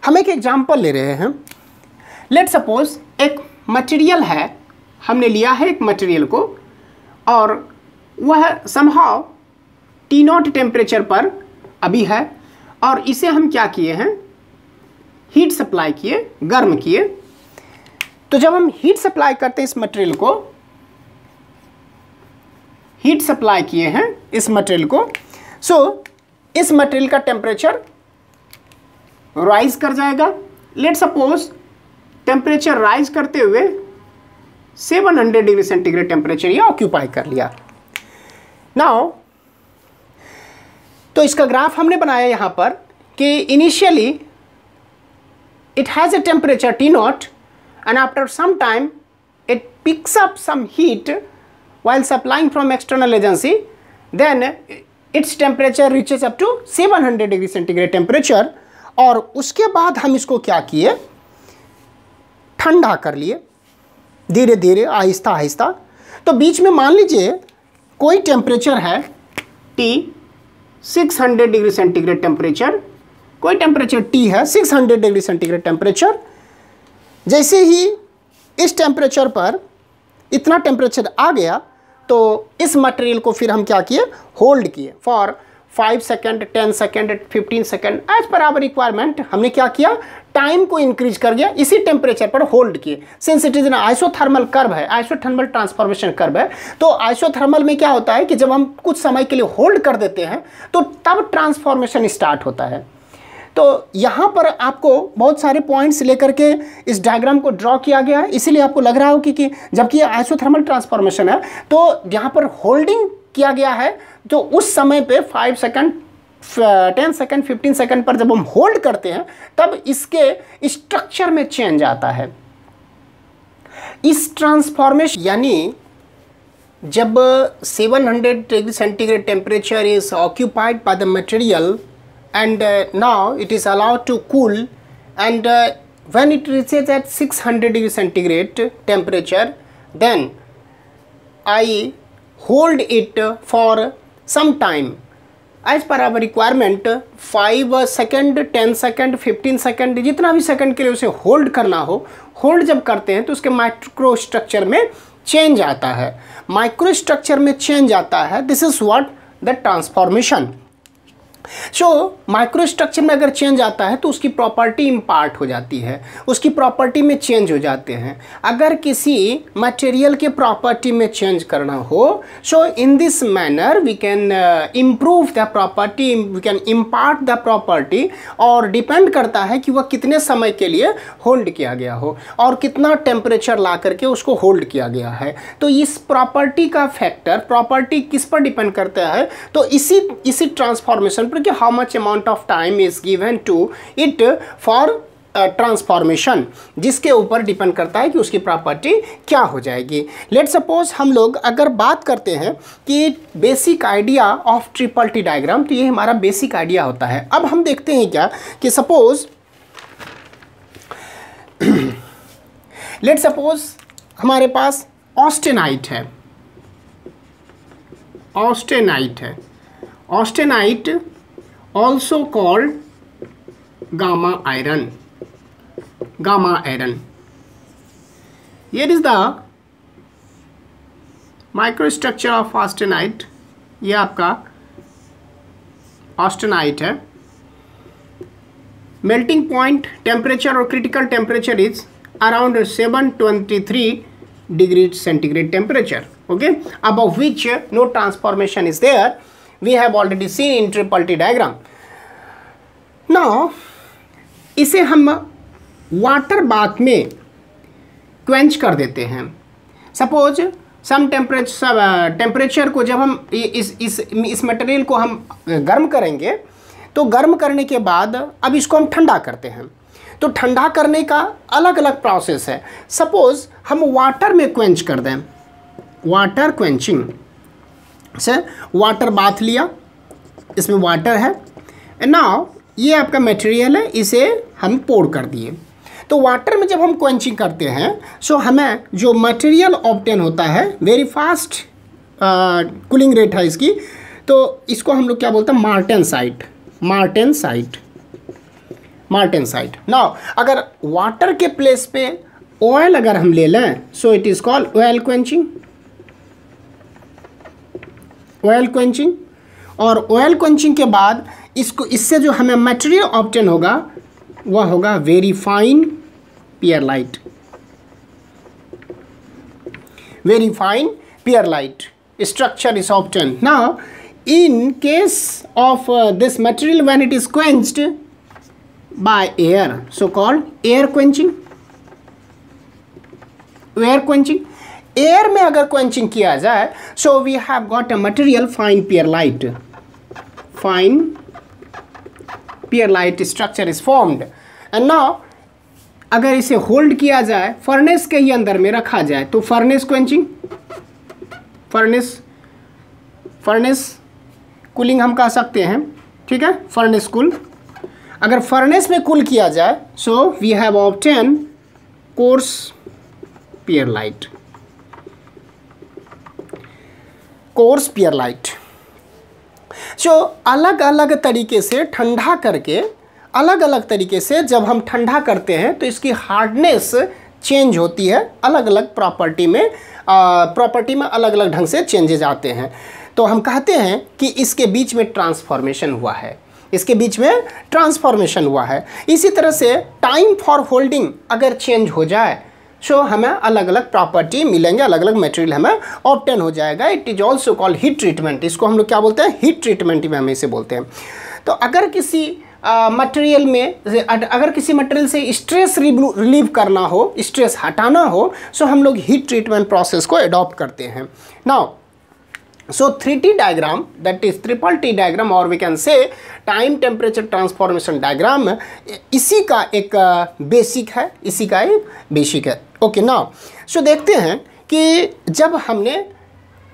हम एक एग्जाम्पल ले रहे हैं. लेट सपोज एक मटेरियल है, हमने लिया है एक मटेरियल को और वह समहाउ T0 टेम्परेचर पर अभी है, और इसे हम क्या किए हैं, हीट सप्लाई किए, गर्म किए। तो जब हम हीट सप्लाई करते हैं इस मटेरियल को, हीट सप्लाई किए हैं इस मटेरियल को, सो इस मटेरियल का टेम्परेचर राइज कर जाएगा। लेट सपोज टेम्परेचर राइज करते हुए 700 डिग्री सेंटीग्रेड टेम्परेचर ये ऑक्यूपाई कर लिया। नाउ तो इसका ग्राफ हमने बनाया यहाँ पर कि initially it has a temperature T0 and after some time it picks up some heat while supplying from external agency, then its temperature reaches up to 700 degree centigrade temperature। और उसके बाद हम इसको क्या किए, ठंडा कर लिए धीरे धीरे, आहिस्ता आहिस्ता। तो बीच में मान लीजिए कोई टेम्परेचर है T 600 डिग्री सेंटीग्रेड टेम्परेचर, कोई टेम्परेचर T है 600 डिग्री सेंटीग्रेड टेम्परेचर। जैसे ही इस टेम्परेचर पर इतना टेम्परेचर आ गया तो इस मटेरियल को फिर हम क्या किए, होल्ड किए for 5 second, 10 second, 15 second as per our requirement. हमने क्या किया, टाइम को इंक्रीज कर दिया, इसी टेम्परेचर पर होल्ड किए। Since it is an isothermal curve है, आइसोथर्मल ट्रांसफॉर्मेशन कर्व है, तो आइसोथर्मल में क्या होता है कि जब हम कुछ समय के लिए होल्ड कर देते हैं तो तब ट्रांसफॉर्मेशन स्टार्ट होता है। तो यहाँ पर आपको बहुत सारे पॉइंट्स लेकर के इस डायग्राम को ड्रॉ किया गया है, इसीलिए आपको लग रहा हो कि जबकि ये आइसोथर्मल ट्रांसफॉर्मेशन है तो यहाँ पर होल्डिंग किया गया है। तो उस समय पे 5 सेकंड, 10 सेकंड, 15 सेकंड पर जब हम होल्ड करते हैं तब इसके स्ट्रक्चर में चेंज आता है। इस ट्रांसफॉर्मेशन यानी जब 700 degree centigrade temperature is occupied by the material and now it is allowed to cool, and when it reaches at 600 degree centigrade temperature, then I hold it for some time as per our requirement, 5 second, 10 second, 15 second, जितना भी second के लिए उसे hold करना हो। Hold जब करते हैं तो उसके माइक्रो स्ट्रक्चर में चेंज आता है, माइक्रो स्ट्रक्चर में चेंज आता है। This is what the transformation. So micro structure में अगर चेंज आता है तो उसकी प्रॉपर्टी इम्पार्ट हो जाती है, उसकी प्रॉपर्टी में चेंज हो जाते हैं। अगर किसी मटेरियल के प्रॉपर्टी में चेंज करना हो, so in this manner we can improve the property, we can impart the property, और डिपेंड करता है कि वह कितने समय के लिए होल्ड किया गया हो और कितना टेम्परेचर ला करके उसको होल्ड किया गया है। तो इस प्रॉपर्टी का फैक्टर, प्रॉपर्टी किस पर डिपेंड करता है, तो इसी ट्रांसफॉर्मेशन पर कि how much amount of time is given to it for transformation, जिसके ऊपर डिपेंड करता है कि उसकी प्रॉपर्टी क्या हो जाएगी। लेट सपोज हम लोग अगर बात करते हैं कि basic idea of triple T diagram, तो ये हमारा बेसिक आइडिया होता है। अब हम देखते हैं क्या कि सपोज लेट सपोज हमारे पास ऑस्टेनाइट है, ऑस्टेनाइट है, austenite also called gamma iron, gamma iron. Here is the microstructure of austenite। ये आपका ऑस्टेनाइट है। मेल्टिंग पॉइंट टेम्परेचर और critical temperature is around 723 degree centigrade temperature, okay, above which no transformation is there, we have already seen in triple T diagram। now इसे हम water bath में quench कर देते हैं। सपोज सम टेम्परेचर को जब हम इस मटेरियल को हम गर्म करेंगे, तो गर्म करने के बाद अब इसको हम ठंडा करते हैं। तो ठंडा करने का अलग अलग प्रोसेस है। सपोज हम वाटर में क्वेंच कर दें, वाटर क्वेंचिंग से वाटर बाथ लिया, इसमें वाटर है, नाउ ये आपका मटेरियल है, इसे हम पोर कर दिए। तो वाटर में जब हम क्वेंचिंग करते हैं, सो हमें जो मटेरियल ऑब्टेन होता है, वेरी फास्ट कूलिंग रेट है इसकी, तो इसको हम लोग क्या बोलते हैं, मार्टेनसाइट, मार्टेनसाइट, मार्टेनसाइट। नाउ अगर वाटर के प्लेस पे ऑयल अगर हम ले लें, so it is called oil quenching, oil quenching. और ऑयल क्वेंचिंग के बाद इसको, इससे जो हमें मटेरियल ऑब्टेन होगा वह होगा very fine pearlite. Very fine pearlite structure is obtained. Now in case of this material when it is quenched by air, so called air quenching, air quenching, air में अगर quenching किया जाए, so we have got a material fine pearlite. Fine pearlite structure is formed. And now अगर इसे hold किया जाए, furnace के ही अंदर में रखा जाए, तो फर्नेस क्वेंचिंग, फर्नेस कूलिंग हम कह सकते हैं, ठीक है, फर्नेस कूल। अगर फर्नेस में कूल किया जाए, so we have obtain coarse pearlite, coarse pearlite. So अलग अलग तरीके से ठंडा करके, अलग अलग तरीके से जब हम ठंडा करते हैं तो इसकी हार्डनेस चेंज होती है, अलग अलग प्रॉपर्टी में अलग अलग ढंग से चेंजेज आते हैं। तो हम कहते हैं कि इसके बीच में ट्रांसफॉर्मेशन हुआ है, इसके बीच में ट्रांसफॉर्मेशन हुआ है। इसी तरह से टाइम फॉर होल्डिंग अगर चेंज हो जाए, सो हमें अलग अलग प्रॉपर्टी मिलेंगे, अलग अलग मटेरियल हमें ऑब्टेन हो जाएगा। It is also called heat treatment. इसको हम लोग क्या बोलते हैं? हीट ट्रीटमेंट में हम इसे बोलते हैं। तो अगर किसी मटेरियल में, अगर किसी मटेरियल से स्ट्रेस रिलीव करना हो, स्ट्रेस हटाना हो, सो हम लोग हीट ट्रीटमेंट प्रोसेस को अडॉप्ट करते हैं। Now so 3T diagram, that is triple T diagram, और we can say time temperature transformation diagram, इसी का एक बेसिक है, इसी का एक बेसिक है। ओके, नाउ सो देखते हैं कि जब हमने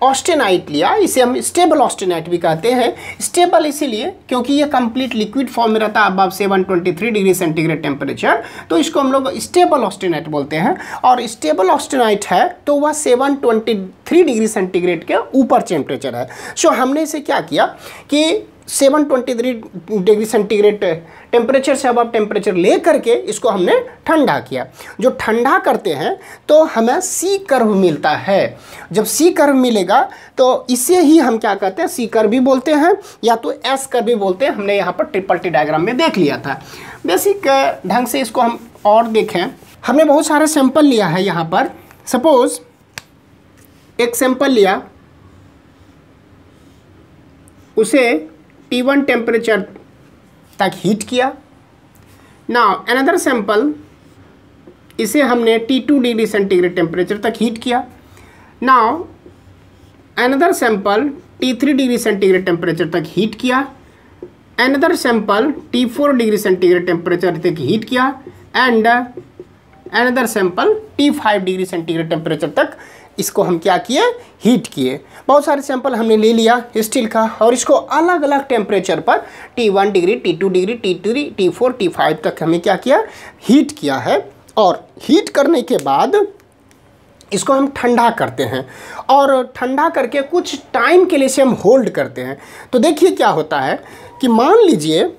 ऑस्टेनाइट लिया, इसे हम स्टेबल ऑस्टेनाइट भी कहते हैं। स्टेबल इसीलिए क्योंकि ये कंप्लीट लिक्विड फॉर्म में रहता है अबव 723 डिग्री सेंटीग्रेड टेम्परेचर, तो इसको हम लोग स्टेबल ऑस्टेनाइट बोलते हैं। और स्टेबल ऑस्टेनाइट है तो वह 723 डिग्री सेंटीग्रेड के ऊपर टेम्परेचर है। सो हमने इसे क्या किया कि 723 डिग्री सेंटीग्रेड टेम्परेचर से अब टेम्परेचर ले करके इसको हमने ठंडा किया। जो ठंडा करते हैं तो हमें सी कर्व मिलता है। जब सी कर्व मिलेगा तो इसे ही हम क्या कहते हैं? सी कर्व भी बोलते हैं या तो एस कर्व भी बोलते हैं। हमने यहाँ पर ट्रिपल टी डायग्राम में देख लिया था। बेसिक ढंग से इसको हम और देखें, हमने बहुत सारे सैंपल लिया है यहाँ पर। सपोज एक सैंपल लिया, उसे T1 टेम्परेचर तक हीट किया। नाउ अनदर सैंपल, इसे हमने T2 डिग्री सेंटीग्रेड टेम्परेचर तक हीट किया। Now another sample T3 degree centigrade temperature तक हीट किया। Another sample T4 degree centigrade temperature तक हीट किया। And another sample T5 degree centigrade temperature तक इसको हम क्या किए? हीट किए। बहुत सारे सैंपल हमने ले लिया स्टील का और इसको अलग अलग टेम्परेचर पर T1 degree, T2 degree, T3, T4, T5 तक हमें क्या किया? हीट किया है। और हीट करने के बाद इसको हम ठंडा करते हैं और ठंडा करके कुछ टाइम के लिए इसे हम होल्ड करते हैं। तो देखिए क्या होता है कि मान लीजिए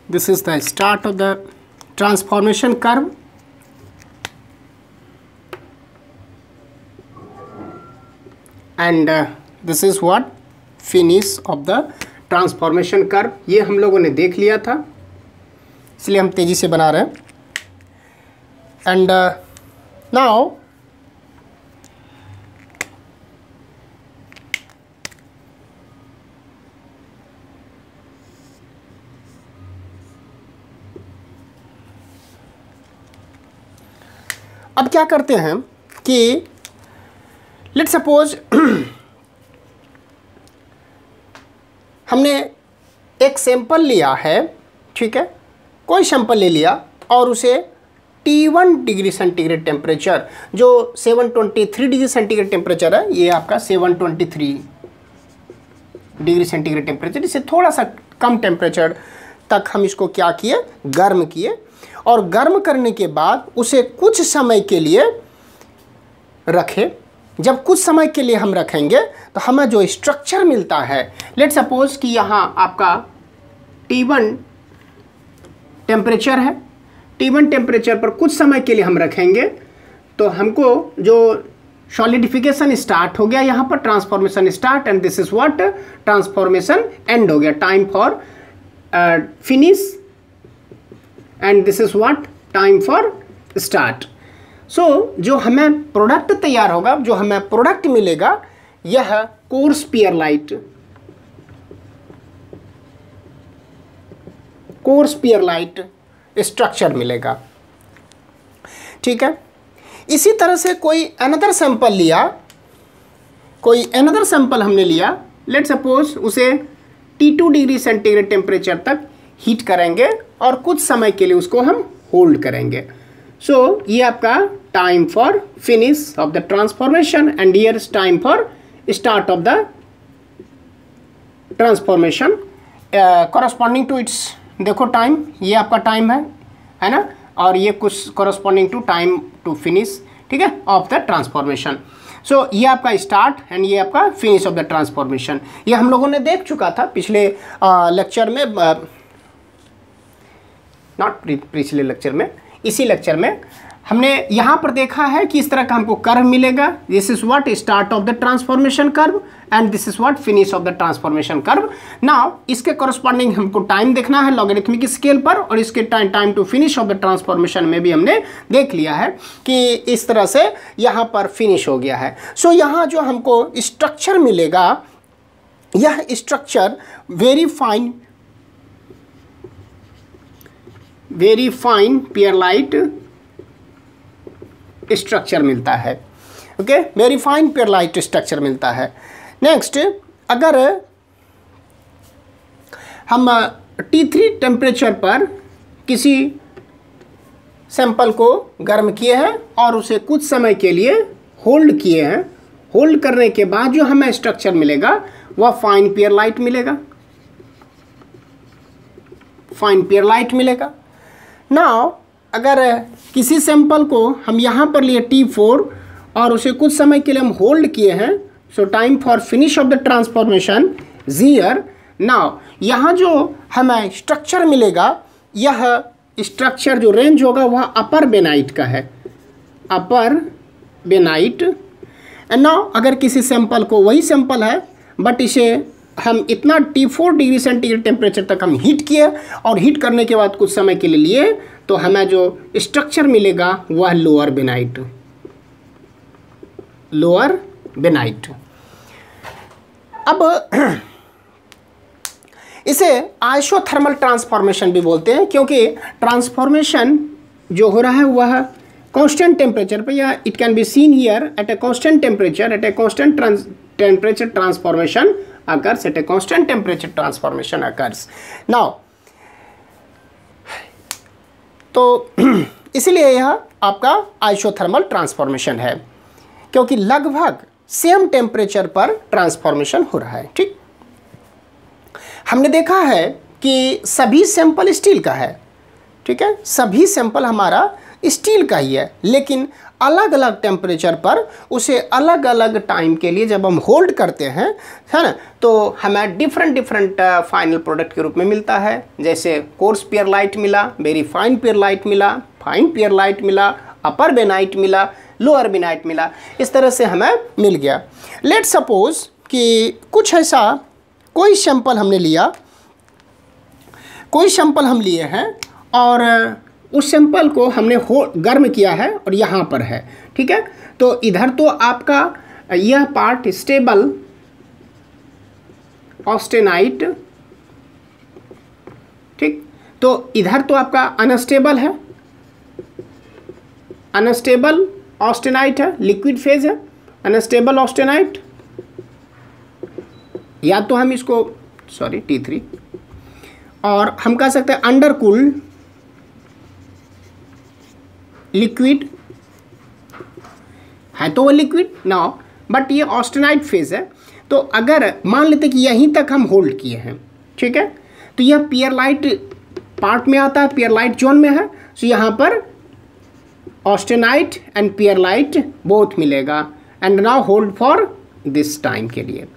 this is the start of the transformation curve, and this is what finish of the transformation curve। ये हम लोगों ने देख लिया था, इसलिए हम तेजी से बना रहे हैं। एंड नाउ अब क्या करते हैं कि लेट्स सपोज हमने एक सैंपल लिया है, ठीक है, कोई सैंपल ले लिया और उसे T1 डिग्री सेंटीग्रेड टेम्परेचर, जो 723 डिग्री सेंटीग्रेड टेम्परेचर है, ये आपका 723 डिग्री सेंटीग्रेड टेम्परेचर, इससे थोड़ा सा कम टेम्परेचर तक हम इसको क्या किए, गर्म किए। और गर्म करने के बाद उसे कुछ समय के लिए रखे। जब कुछ समय के लिए हम रखेंगे तो हमें जो स्ट्रक्चर मिलता है, लेट सपोज कि यहाँ आपका T1 टेम्परेचर है, T1 टेम्परेचर पर कुछ समय के लिए हम रखेंगे तो हमको जो सॉलिडिफिकेशन स्टार्ट हो गया, यहाँ पर transformation start, and this is what transformation end हो गया, time for finish, and this is what time for start. So जो हमें प्रोडक्ट तैयार होगा, जो हमें प्रोडक्ट मिलेगा, यह कोर्स पियरलाइट स्ट्रक्चर मिलेगा, ठीक है। इसी तरह से कोई अनदर सैंपल हमने लिया, लेट सपोज उसे T2 डिग्री सेंटीग्रेड टेम्परेचर तक हीट करेंगे और कुछ समय के लिए उसको हम होल्ड करेंगे। सो ये आपका time for finish of the transformation and here is time for start of the transformation corresponding to its, देखो टाइम, ये आपका टाइम है ना, और ये कुछ corresponding to time to finish, ठीक है, ऑफ द ट्रांसफॉर्मेशन। सो ये आपका स्टार्ट एंड ये आपका फिनिश ऑफ द ट्रांसफॉर्मेशन। ये हम लोगों ने देख चुका था पिछले लेक्चर में, पिछले लेक्चर में, इसी लेक्चर में हमने यहाँ पर देखा है कि इस तरह का हमको कर्व मिलेगा। This is what start of the transformation curve and this is what finish of the transformation curve. Now इसके कॉरस्पॉन्डिंग हमको टाइम देखना है लॉगरिथमिक स्केल पर, और इसके time to finish of the transformation में भी हमने देख लिया है कि इस तरह से यहाँ पर फिनिश हो गया है। सो यहाँ जो हमको स्ट्रक्चर मिलेगा, यह स्ट्रक्चर वेरी फाइन पियरलाइट स्ट्रक्चर मिलता है, ओके, वेरी फाइन पियरलाइट स्ट्रक्चर मिलता है। नेक्स्ट, अगर हम T3 टेम्परेचर पर किसी सैंपल को गर्म किए हैं और उसे कुछ समय के लिए होल्ड किए हैं, होल्ड करने के बाद जो हमें स्ट्रक्चर मिलेगा वह फाइन पियरलाइट मिलेगा, नाउ अगर किसी सैंपल को हम यहाँ पर लिए T4 और उसे कुछ समय के लिए हम होल्ड किए हैं, so time for finish of the transformation जीयर। नाउ यहाँ जो हमें स्ट्रक्चर मिलेगा, यह स्ट्रक्चर जो रेंज होगा वह अपर बेनाइट का है, अपर बेनाइट। एंड नाउ अगर किसी सैंपल को, वही सैंपल है बट इसे हम इतना T4 डिग्री सेंटीग्रेड टेम्परेचर तक हम हीट किए और हीट करने के बाद कुछ समय के लिए लिए, तो हमें जो स्ट्रक्चर मिलेगा वह लोअर बेनाइट। अब इसे आइसोथर्मल ट्रांसफॉर्मेशन भी बोलते हैं, क्योंकि ट्रांसफॉर्मेशन जो हो रहा है वह कांस्टेंट टेम्परेचर पे, या it can be seen here eight a constant temperature transformation occurs, at a constant temperature transformation occurs. Now, तो इसलिए यह आपका आइसोथर्मल ट्रांसफॉर्मेशन है, क्योंकि लगभग सेम टेम्परेचर पर ट्रांसफॉर्मेशन हो रहा है, ठीक। हमने देखा है कि सभी सैंपल स्टील का है, ठीक है, सभी सैंपल हमारा स्टील का ही है, लेकिन अलग अलग टेम्परेचर पर उसे अलग अलग टाइम के लिए जब हम होल्ड करते हैं, है ना, तो हमें डिफरेंट फाइनल प्रोडक्ट के रूप में मिलता है। जैसे कोर्स पियरलाइट मिला, वेरी फाइन पियरलाइट मिला, फाइन पियरलाइट मिला, अपर बेनाइट मिला, लोअर बेनाइट मिला, इस तरह से हमें मिल गया। लेट सपोज कि कुछ ऐसा कोई सैंपल हमने लिया, कोई सैंपल हम लिए हैं और उस सैंपल को हमने गर्म किया है और यहाँ पर है, ठीक है। तो इधर तो आपका यह पार्ट स्टेबल ऑस्टेनाइट, ठीक, तो इधर तो आपका अनस्टेबल है, अनस्टेबल ऑस्टेनाइट है, लिक्विड फेज है, अनस्टेबल ऑस्टेनाइट, या तो हम इसको T3, और हम कह सकते हैं अंडरकूल्ड लिक्विड है, तो वो लिक्विड नाउ, बट ये ऑस्टेनाइट फेज है। तो अगर मान लेते कि यहीं तक हम होल्ड किए हैं, ठीक है, तो यह पियरलाइट पार्ट में आता है, पियरलाइट जोन में है, तो यहाँ पर ऑस्टेनाइट एंड पियरलाइट बोथ मिलेगा, and now hold for this time के लिए,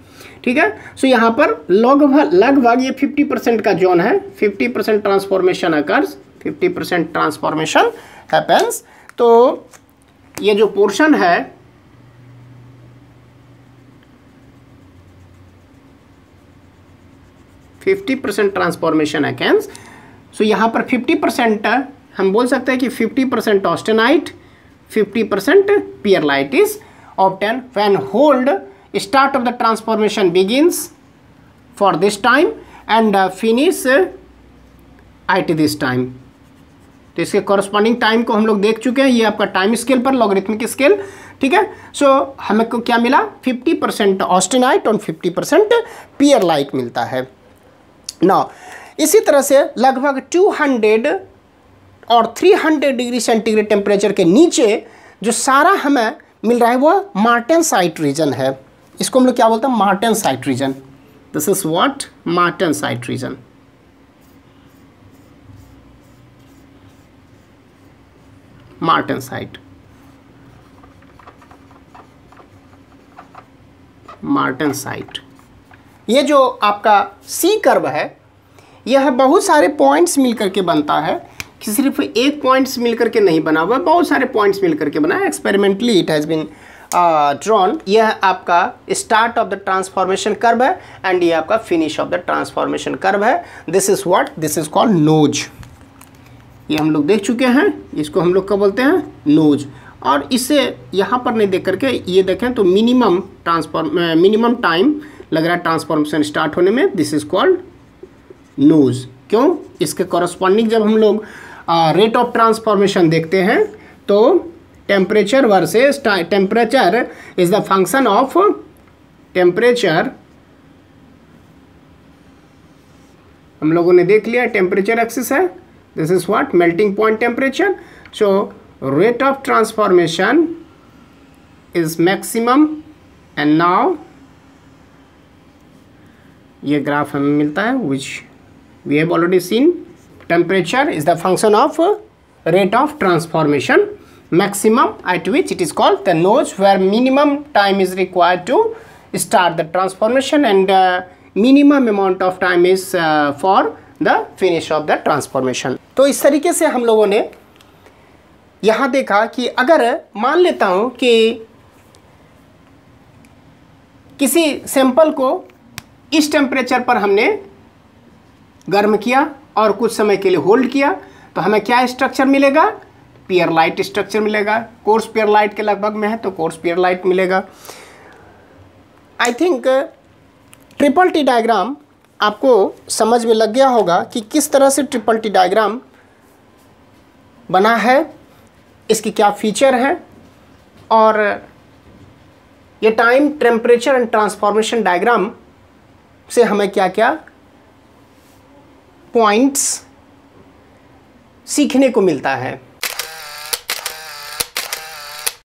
ठीक है। सो यहाँ पर लगभग ये 50% का जोन है, 50% ट्रांसफॉर्मेशन अकर्स, 50% ट्रांसफॉर्मेशन हैपेंस। तो ये जो पोर्शन है %50 ट्रांसफॉर्मेशन हैपेंस। सो यहाँ पर 50% हम बोल सकते हैं कि 50% austenite, 50% पियरलाइट is obtain when hold start of the transformation begins for this time and finish at this time। तो इसके कॉरस्पॉन्डिंग टाइम को हम लोग देख चुके हैं, ये आपका टाइम स्केल पर लॉगरिथमिक स्केल, ठीक है। सो हमें को क्या मिला, 50% ऑस्टेनाइट और 50% पियरलाइट मिलता है। नाउ इसी तरह से लगभग 200 और 300 डिग्री सेंटीग्रेड टेम्परेचर के नीचे जो सारा हमें मिल रहा है वो मार्टेनसाइट रीजन है। इसको हम लोग क्या बोलते हैं, martensite region. This is what, martensite region. Martensite, martensite, ये जो आपका सी कर्व है, यह बहुत सारे पॉइंट्स मिलकर के बनता है, कि सिर्फ एक पॉइंट्स मिलकर के नहीं बना हुआ, बहुत सारे पॉइंट्स मिलकर के बना है। Experimentally it has been drawn. यह आपका start of the transformation curve है, एंड ये आपका finish of the transformation curve है। This is what, this is called nose. ये हम लोग देख चुके हैं, इसको हम लोग क्या बोलते हैं, नोज। और इसे यहाँ पर नहीं देख करके ये देखें तो मिनिमम टाइम लग रहा है ट्रांसफॉर्मेशन स्टार्ट होने में, दिस इज कॉल्ड नोज। क्यों, इसके कॉरस्पॉन्डिंग जब हम लोग रेट ऑफ ट्रांसफॉर्मेशन देखते हैं तो temperature versus temperature is the function of temperature, हम लोगों ने देख लिया टेम्परेचर एक्सिस है, this is what, melting point temperature. So rate of transformation is maximum, and now ये ग्राफ हमें मिलता है which we have already seen. Temperature is the function of rate of transformation, maximum at which it is called the nose, where minimum time is required to start the transformation and minimum amount of time is for the finish of the transformation। तो इस तरीके से हम लोगों ने यहाँ देखा कि अगर मान लेता हूँ कि किसी सैंपल को इस टेम्परेचर पर हमने गर्म किया और कुछ समय के लिए होल्ड किया, तो हमें क्या स्ट्रक्चर मिलेगा, पियरलाइट स्ट्रक्चर मिलेगा। कोर्स पियरलाइट के लगभग में है तो कोर्स पियरलाइट मिलेगा। I think triple T diagram आपको समझ में लग गया होगा कि किस तरह से ट्रिपल टी डायग्राम बना है, इसकी क्या फीचर है, और ये time, temperature and transformation diagram से हमें क्या क्या पॉइंट्स सीखने को मिलता है।